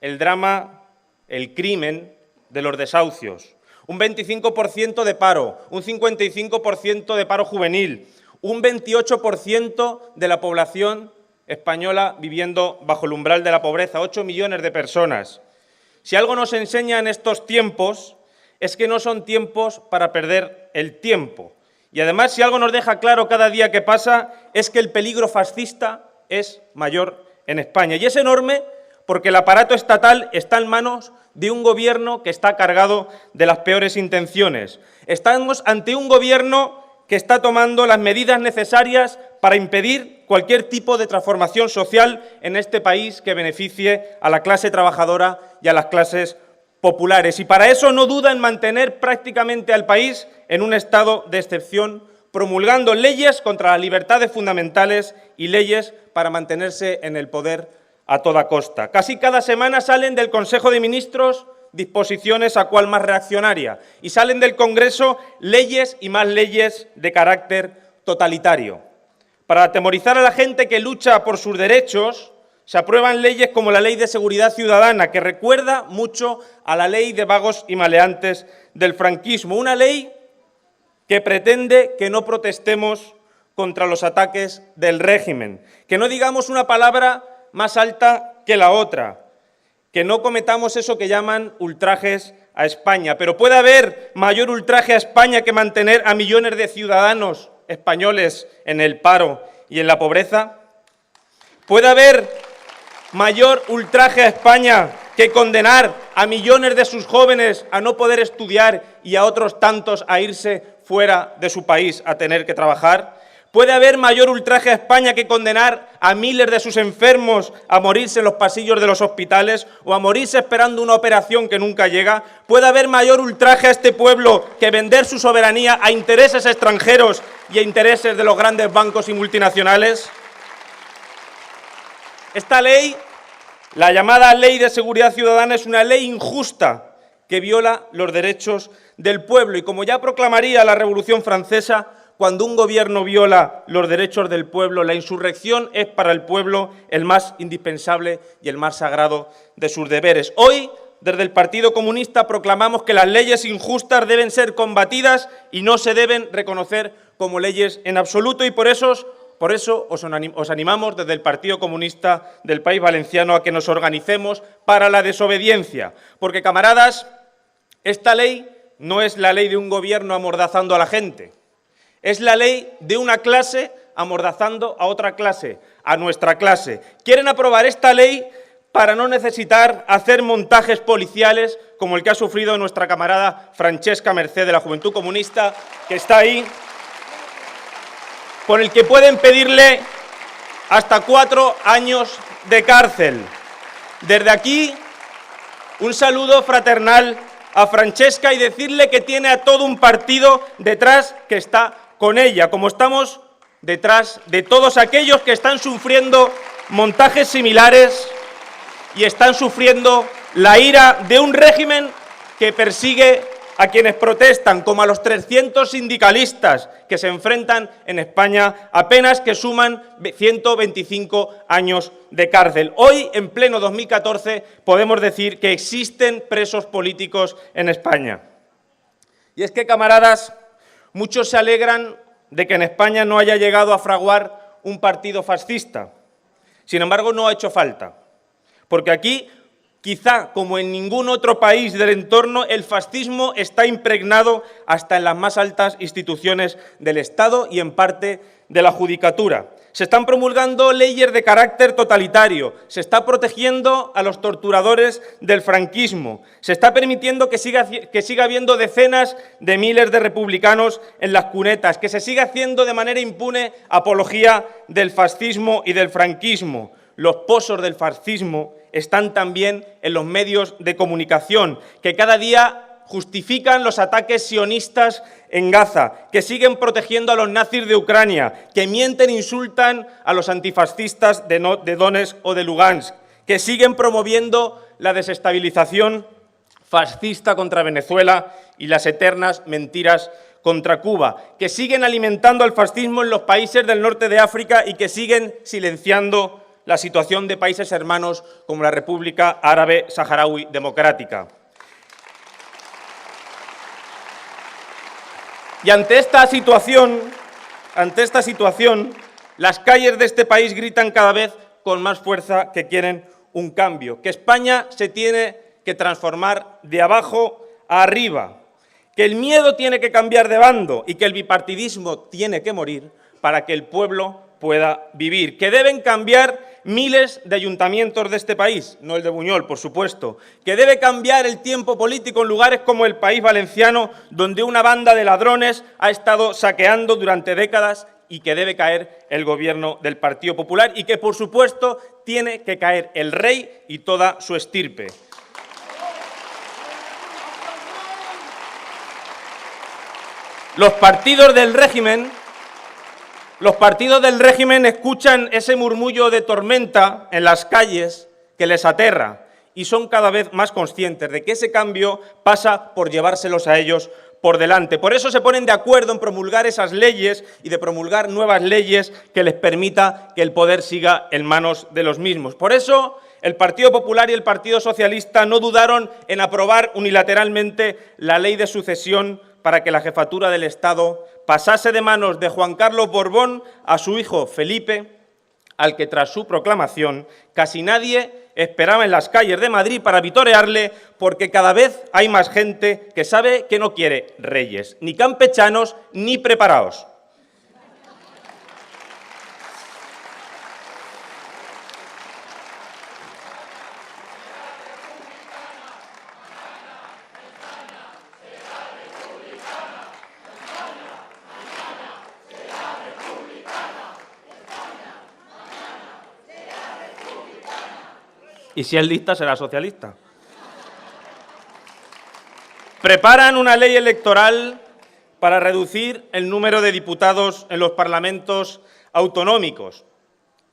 el drama, el crimen de los desahucios. Un 25% de paro, un 55% de paro juvenil, un 28% de la población española viviendo bajo el umbral de la pobreza, 8 millones de personas. Si algo nos enseña en estos tiempos es que no son tiempos para perder el tiempo. Y además, si algo nos deja claro cada día que pasa, es que el peligro fascista es mayor en España. Y es enorme porque el aparato estatal está en manos de un gobierno que está cargado de las peores intenciones. Estamos ante un gobierno que está tomando las medidas necesarias para impedir cualquier tipo de transformación social en este país que beneficie a la clase trabajadora y a las clases populares. Y para eso no duda en mantener prácticamente al país en un estado de excepción, promulgando leyes contra las libertades fundamentales y leyes para mantenerse en el poder a toda costa. Casi cada semana salen del Consejo de Ministros disposiciones a cual más reaccionaria y salen del Congreso leyes y más leyes de carácter totalitario. Para atemorizar a la gente que lucha por sus derechos, se aprueban leyes como la Ley de Seguridad Ciudadana, que recuerda mucho a la Ley de Vagos y Maleantes del franquismo, una ley que pretende que no protestemos contra los ataques del régimen, que no digamos una palabra más alta que la otra, que no cometamos eso que llaman ultrajes a España. Pero ¿puede haber mayor ultraje a España que mantener a millones de ciudadanos españoles en el paro y en la pobreza? ¿Puede haber mayor ultraje a España que condenar a millones de sus jóvenes a no poder estudiar y a otros tantos a irse fuera de su país a tener que trabajar? ¿Puede haber mayor ultraje a España que condenar a miles de sus enfermos a morirse en los pasillos de los hospitales o a morirse esperando una operación que nunca llega? ¿Puede haber mayor ultraje a este pueblo que vender su soberanía a intereses extranjeros y a intereses de los grandes bancos y multinacionales? Esta ley, la llamada Ley de Seguridad Ciudadana, es una ley injusta que viola los derechos del pueblo y, como ya proclamaría la Revolución Francesa, cuando un gobierno viola los derechos del pueblo, la insurrección es para el pueblo el más indispensable y el más sagrado de sus deberes. Hoy, desde el Partido Comunista, proclamamos que las leyes injustas deben ser combatidas y no se deben reconocer como leyes en absoluto, y por eso os animamos desde el Partido Comunista del País Valenciano a que nos organicemos para la desobediencia. Porque, camaradas, esta ley no es la ley de un gobierno amordazando a la gente. Es la ley de una clase amordazando a otra clase, a nuestra clase. Quieren aprobar esta ley para no necesitar hacer montajes policiales como el que ha sufrido nuestra camarada Francesca Mercé de la Juventud Comunista, que está ahí, por el que pueden pedirle hasta 4 años de cárcel. Desde aquí, un saludo fraternal a Francesca y decirle que tiene a todo un partido detrás que está con ella, como estamos detrás de todos aquellos que están sufriendo montajes similares y están sufriendo la ira de un régimen que persigue a quienes protestan, como a los 300 sindicalistas que se enfrentan en España, apenas que suman 125 años de cárcel. Hoy, en pleno 2014, podemos decir que existen presos políticos en España. Y es que, camaradas, muchos se alegran de que en España no haya llegado a fraguar un partido fascista. Sin embargo, no ha hecho falta, porque aquí, quizá como en ningún otro país del entorno, el fascismo está impregnado hasta en las más altas instituciones del Estado y en parte de la judicatura. Se están promulgando leyes de carácter totalitario, se está protegiendo a los torturadores del franquismo, se está permitiendo que siga habiendo decenas de miles de republicanos en las cunetas, que se siga haciendo de manera impune apología del fascismo y del franquismo. Los pozos del fascismo están también en los medios de comunicación, que cada día justifican los ataques sionistas en Gaza, que siguen protegiendo a los nazis de Ucrania, que mienten e insultan a los antifascistas de Donetsk o de Lugansk, que siguen promoviendo la desestabilización fascista contra Venezuela y las eternas mentiras contra Cuba, que siguen alimentando al fascismo en los países del norte de África y que siguen silenciando la situación de países hermanos como la República Árabe Saharaui Democrática. Y ante esta situación, las calles de este país gritan cada vez con más fuerza que quieren un cambio, que España se tiene que transformar de abajo a arriba, que el miedo tiene que cambiar de bando y que el bipartidismo tiene que morir para que el pueblo pueda vivir, que deben cambiar miles de ayuntamientos de este país, no el de Buñol, por supuesto, que debe cambiar el tiempo político en lugares como el País Valenciano, donde una banda de ladrones ha estado saqueando durante décadas, y que debe caer el gobierno del Partido Popular y que, por supuesto, tiene que caer el rey y toda su estirpe. Los partidos del régimen escuchan ese murmullo de tormenta en las calles que les aterra y son cada vez más conscientes de que ese cambio pasa por llevárselos a ellos por delante. Por eso se ponen de acuerdo en promulgar esas leyes y de promulgar nuevas leyes que les permita que el poder siga en manos de los mismos. Por eso el Partido Popular y el Partido Socialista no dudaron en aprobar unilateralmente la ley de sucesión para que la jefatura del Estado pasase de manos de Juan Carlos Borbón a su hijo Felipe, al que tras su proclamación casi nadie esperaba en las calles de Madrid para vitorearle, porque cada vez hay más gente que sabe que no quiere reyes, ni campechanos, ni preparados. Y si es lista, será socialista. Preparan una ley electoral para reducir el número de diputados en los parlamentos autonómicos,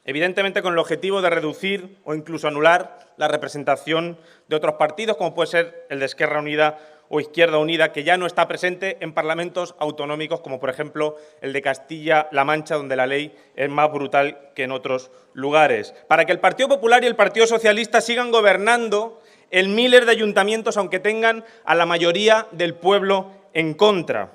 evidentemente con el objetivo de reducir o incluso anular la representación de otros partidos, como puede ser el de Esquerra Unida o Izquierda Unida, que ya no está presente en parlamentos autonómicos, como por ejemplo el de Castilla-La Mancha, donde la ley es más brutal que en otros lugares. Para que el Partido Popular y el Partido Socialista sigan gobernando en miles de ayuntamientos, aunque tengan a la mayoría del pueblo en contra.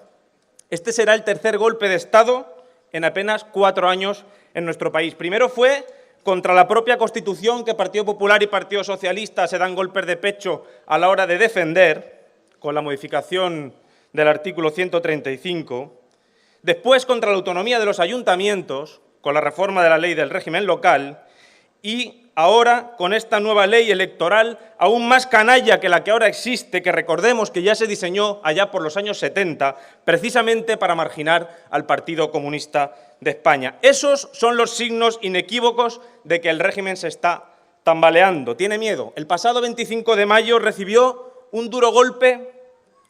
Este será el tercer golpe de Estado en apenas 4 años en nuestro país. Primero fue contra la propia Constitución, que Partido Popular y Partido Socialista se dan golpes de pecho a la hora de defender, con la modificación del artículo 135, después contra la autonomía de los ayuntamientos, con la reforma de la ley del régimen local, y ahora con esta nueva ley electoral, aún más canalla que la que ahora existe, que recordemos que ya se diseñó allá por los años 70, precisamente para marginar al Partido Comunista de España. Esos son los signos inequívocos de que el régimen se está tambaleando, tiene miedo. El pasado 25 de mayo recibió un duro golpe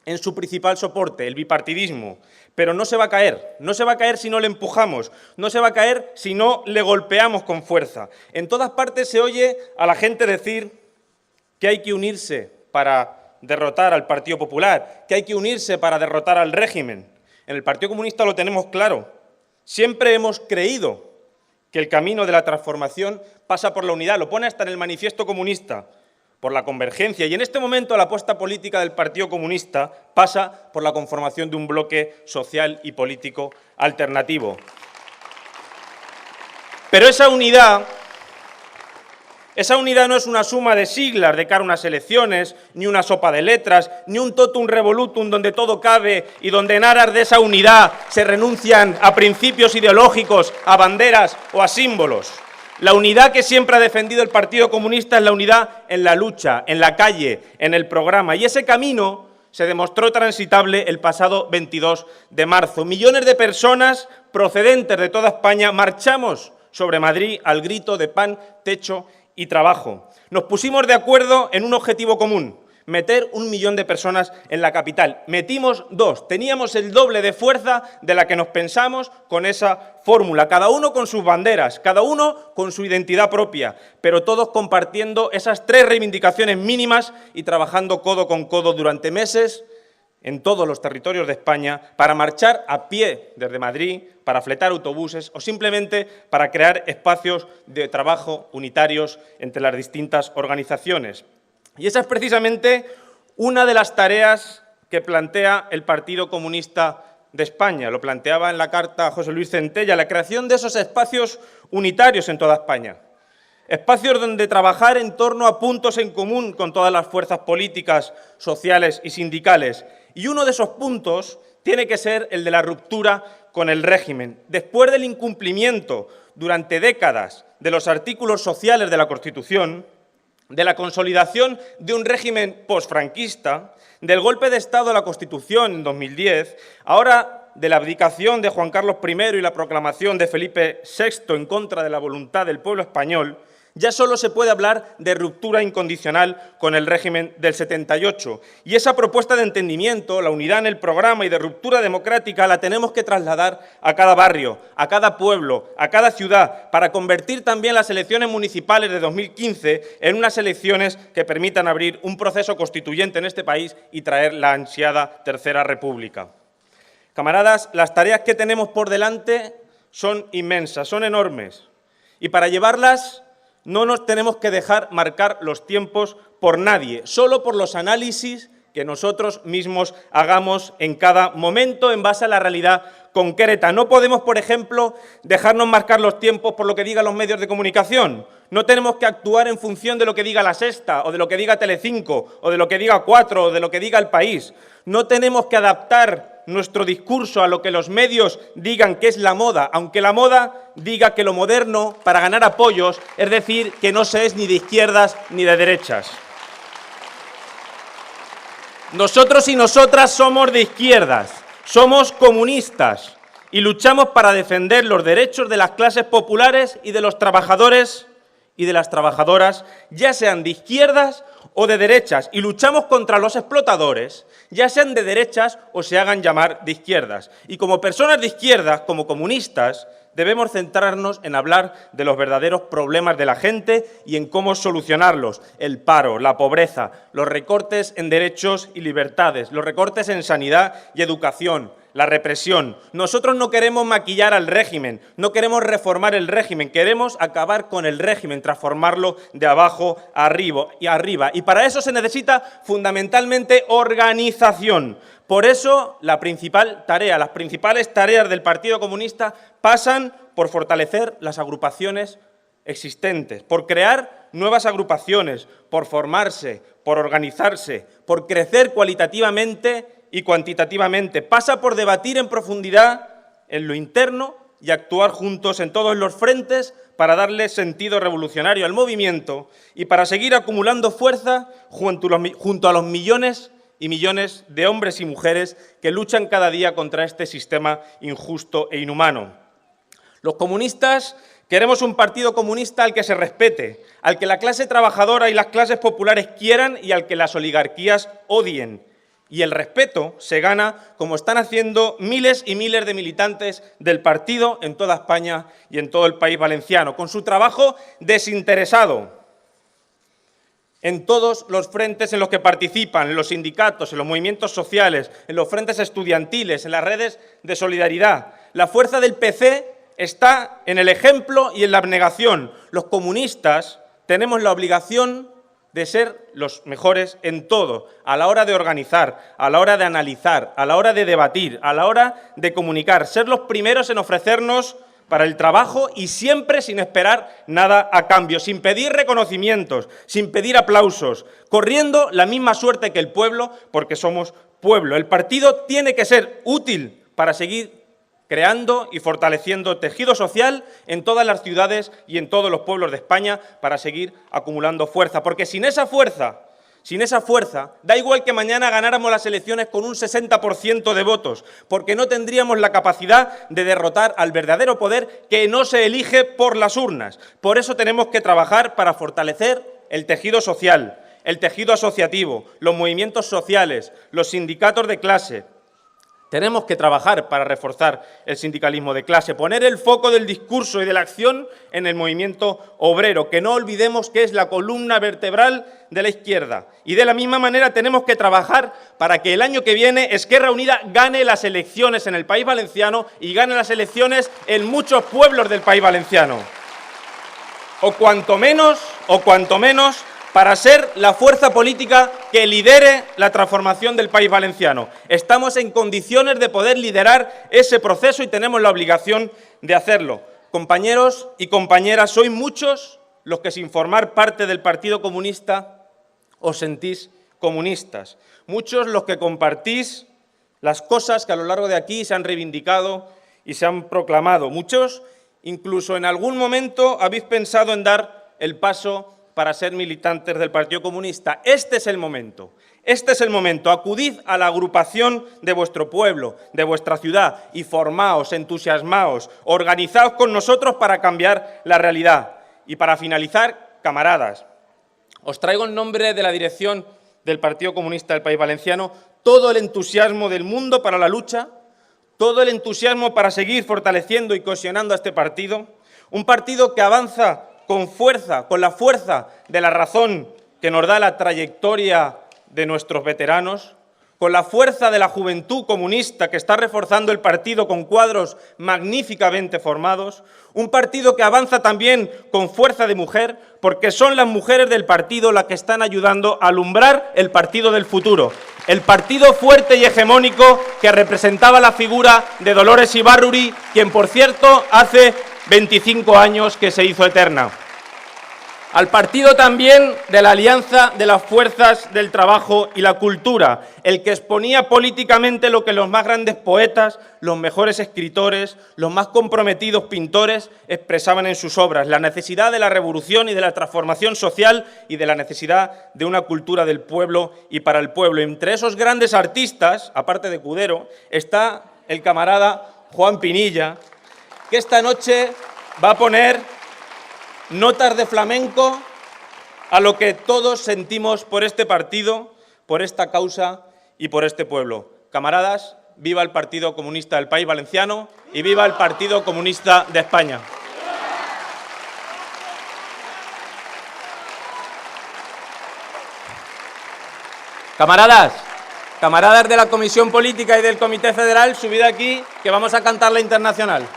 en su principal soporte, el bipartidismo, pero no se va a caer si no le empujamos, no se va a caer si no le golpeamos con fuerza. En todas partes se oye a la gente decir que hay que unirse para derrotar al Partido Popular, que hay que unirse para derrotar al régimen. En el Partido Comunista lo tenemos claro. Siempre hemos creído que el camino de la transformación pasa por la unidad, lo pone hasta en el Manifiesto Comunista, por la convergencia. Y en este momento la apuesta política del Partido Comunista pasa por la conformación de un bloque social y político alternativo. Pero esa unidad no es una suma de siglas de cara a unas elecciones, ni una sopa de letras, ni un totum revolutum donde todo cabe y donde en aras de esa unidad se renuncian a principios ideológicos, a banderas o a símbolos. La unidad que siempre ha defendido el Partido Comunista es la unidad en la lucha, en la calle, en el programa. Y ese camino se demostró transitable el pasado 22 de marzo. Millones de personas procedentes de toda España marchamos sobre Madrid al grito de pan, techo y trabajo. Nos pusimos de acuerdo en un objetivo común: meter 1 millón de personas en la capital. Metimos 2, teníamos el doble de fuerza de la que nos pensamos con esa fórmula, cada uno con sus banderas, cada uno con su identidad propia, pero todos compartiendo esas 3 reivindicaciones mínimas y trabajando codo con codo durante meses en todos los territorios de España para marchar a pie desde Madrid, para fletar autobuses o simplemente para crear espacios de trabajo unitarios entre las distintas organizaciones. Y esa es precisamente una de las tareas que plantea el Partido Comunista de España. Lo planteaba en la carta José Luis Centella, la creación de esos espacios unitarios en toda España. Espacios donde trabajar en torno a puntos en común con todas las fuerzas políticas, sociales y sindicales. Y uno de esos puntos tiene que ser el de la ruptura con el régimen. Después del incumplimiento durante décadas de los artículos sociales de la Constitución, de la consolidación de un régimen posfranquista, del golpe de Estado a la Constitución en 2010, ahora de la abdicación de Juan Carlos I y la proclamación de Felipe VI en contra de la voluntad del pueblo español, ya solo se puede hablar de ruptura incondicional con el régimen del 78. Y esa propuesta de entendimiento, la unidad en el programa y de ruptura democrática, la tenemos que trasladar a cada barrio, a cada pueblo, a cada ciudad, para convertir también las elecciones municipales de 2015 en unas elecciones que permitan abrir un proceso constituyente en este país y traer la ansiada Tercera República. Camaradas, las tareas que tenemos por delante son inmensas, son enormes. Y para llevarlas no nos tenemos que dejar marcar los tiempos por nadie, solo por los análisis que nosotros mismos hagamos en cada momento en base a la realidad concreta. No podemos, por ejemplo, dejarnos marcar los tiempos por lo que digan los medios de comunicación. No tenemos que actuar en función de lo que diga La Sexta, o de lo que diga Telecinco, o de lo que diga Cuatro, o de lo que diga El País. No tenemos que adaptar nuestro discurso a lo que los medios digan que es la moda, aunque la moda diga que lo moderno, para ganar apoyos, es decir, que no se es ni de izquierdas ni de derechas. Nosotros y nosotras somos de izquierdas, somos comunistas y luchamos para defender los derechos de las clases populares y de los trabajadores y de las trabajadoras, ya sean de izquierdas o de derechas, y luchamos contra los explotadores, ya sean de derechas o se hagan llamar de izquierdas. Y como personas de izquierdas, como comunistas, debemos centrarnos en hablar de los verdaderos problemas de la gente y en cómo solucionarlos: el paro, la pobreza, los recortes en derechos y libertades, los recortes en sanidad y educación, la represión. Nosotros no queremos maquillar al régimen, no queremos reformar el régimen, queremos acabar con el régimen, transformarlo de abajo a arriba. Y para eso se necesita fundamentalmente organización. Por eso las principales tareas del Partido Comunista pasan por fortalecer las agrupaciones existentes, por crear nuevas agrupaciones, por formarse, por organizarse, por crecer cualitativamente y cuantitativamente. Pasa por debatir en profundidad en lo interno y actuar juntos en todos los frentes para darle sentido revolucionario al movimiento y para seguir acumulando fuerza junto a los millones y millones de hombres y mujeres que luchan cada día contra este sistema injusto e inhumano. Los comunistas queremos un partido comunista al que se respete, al que la clase trabajadora y las clases populares quieran y al que las oligarquías odien. Y el respeto se gana, como están haciendo miles y miles de militantes del partido en toda España y en todo el País Valenciano, con su trabajo desinteresado. en todos los frentes en los que participan, en los sindicatos, en los movimientos sociales, en los frentes estudiantiles, en las redes de solidaridad. La fuerza del PC está en el ejemplo y en la abnegación. Los comunistas tenemos la obligación de ser los mejores en todo, a la hora de organizar, a la hora de analizar, a la hora de debatir, a la hora de comunicar, ser los primeros en ofrecernos para el trabajo y siempre sin esperar nada a cambio, sin pedir reconocimientos, sin pedir aplausos, corriendo la misma suerte que el pueblo, porque somos pueblo. El partido tiene que ser útil para seguir creando y fortaleciendo tejido social en todas las ciudades y en todos los pueblos de España para seguir acumulando fuerza. Porque sin esa fuerza, da igual que mañana ganáramos las elecciones con un 60% de votos, porque no tendríamos la capacidad de derrotar al verdadero poder que no se elige por las urnas. Por eso tenemos que trabajar para fortalecer el tejido social, el tejido asociativo, los movimientos sociales, los sindicatos de clase. Tenemos que trabajar para reforzar el sindicalismo de clase, poner el foco del discurso y de la acción en el movimiento obrero, que no olvidemos que es la columna vertebral de la izquierda. Y de la misma manera tenemos que trabajar para que el año que viene Esquerra Unida gane las elecciones en el País Valenciano y gane las elecciones en muchos pueblos del País Valenciano. O cuanto menos, para ser la fuerza política que lidere la transformación del País Valenciano. Estamos en condiciones de poder liderar ese proceso y tenemos la obligación de hacerlo. Compañeros y compañeras, sois muchos los que sin formar parte del Partido Comunista os sentís comunistas. Muchos los que compartís las cosas que a lo largo de aquí se han reivindicado y se han proclamado. Muchos, incluso en algún momento, habéis pensado en dar el paso para ser militantes del Partido Comunista. Este es el momento, acudid a la agrupación de vuestro pueblo, de vuestra ciudad y formaos, entusiasmaos, organizaos con nosotros para cambiar la realidad. Y para finalizar, camaradas, os traigo en nombre de la dirección del Partido Comunista del País Valenciano todo el entusiasmo del mundo para la lucha, todo el entusiasmo para seguir fortaleciendo y cohesionando a este partido, un partido que avanza con fuerza, con la fuerza de la razón que nos da la trayectoria de nuestros veteranos, con la fuerza de la juventud comunista que está reforzando el partido con cuadros magníficamente formados, un partido que avanza también con fuerza de mujer, porque son las mujeres del partido las que están ayudando a alumbrar el partido del futuro, el partido fuerte y hegemónico que representaba la figura de Dolores Ibárruri, quien, por cierto, hace 25 años que se hizo eterna. Al partido también de la Alianza de las Fuerzas del Trabajo y la Cultura, el que exponía políticamente lo que los más grandes poetas, los mejores escritores, los más comprometidos pintores expresaban en sus obras, la necesidad de la revolución y de la transformación social y de la necesidad de una cultura del pueblo y para el pueblo. Entre esos grandes artistas, aparte de Cudero, está el camarada Juan Pinilla, que esta noche va a poner notas de flamenco a lo que todos sentimos por este partido, por esta causa y por este pueblo. Camaradas, viva el Partido Comunista del País Valenciano y viva el Partido Comunista de España. Camaradas de la Comisión Política y del Comité Federal, subid aquí que vamos a cantar la Internacional.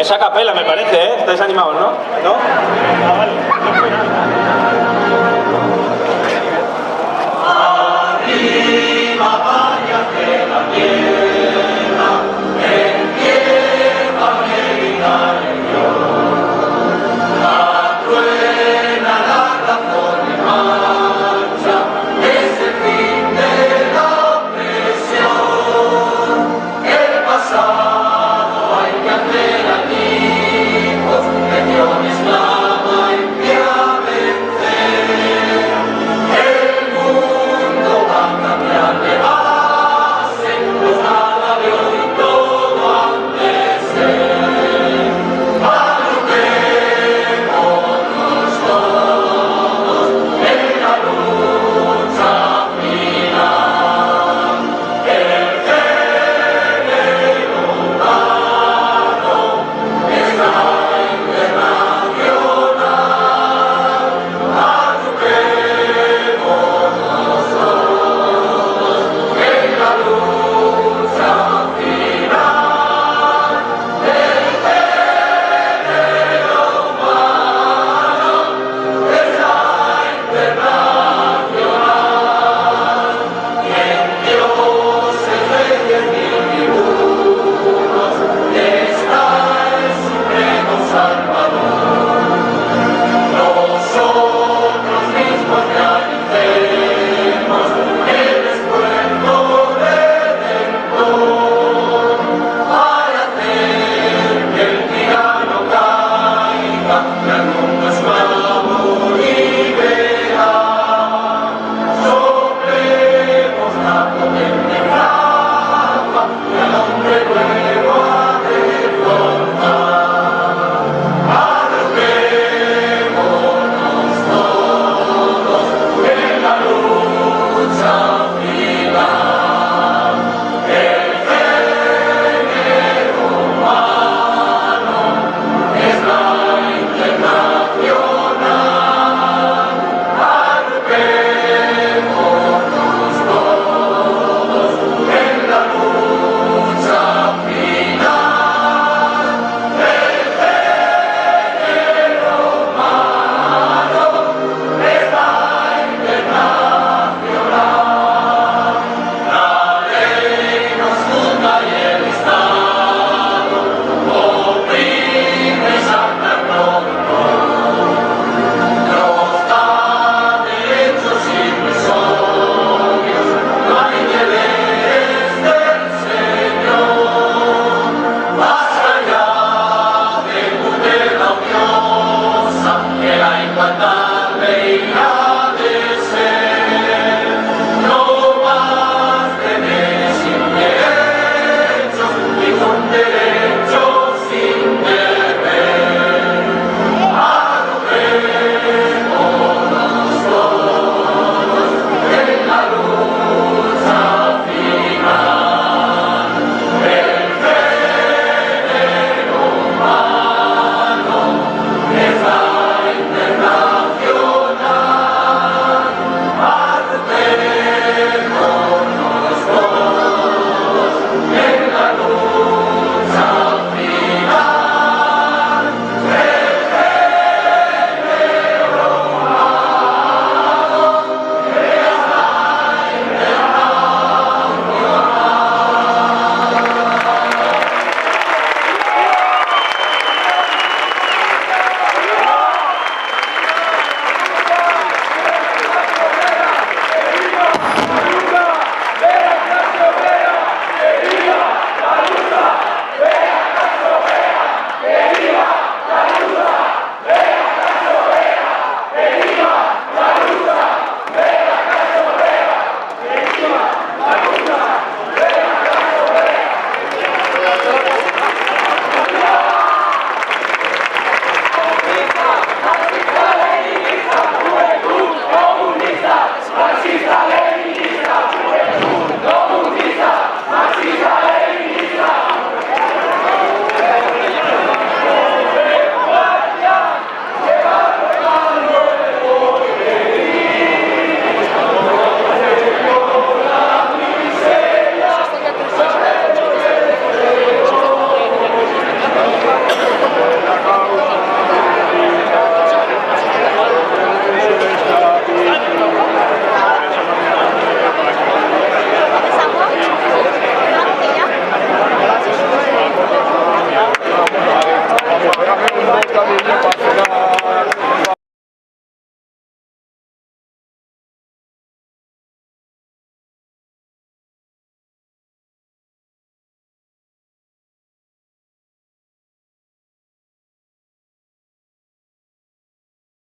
Esa capela me parece, ¿eh? Estáis animados, ¿no? ¿No? Ah, vale.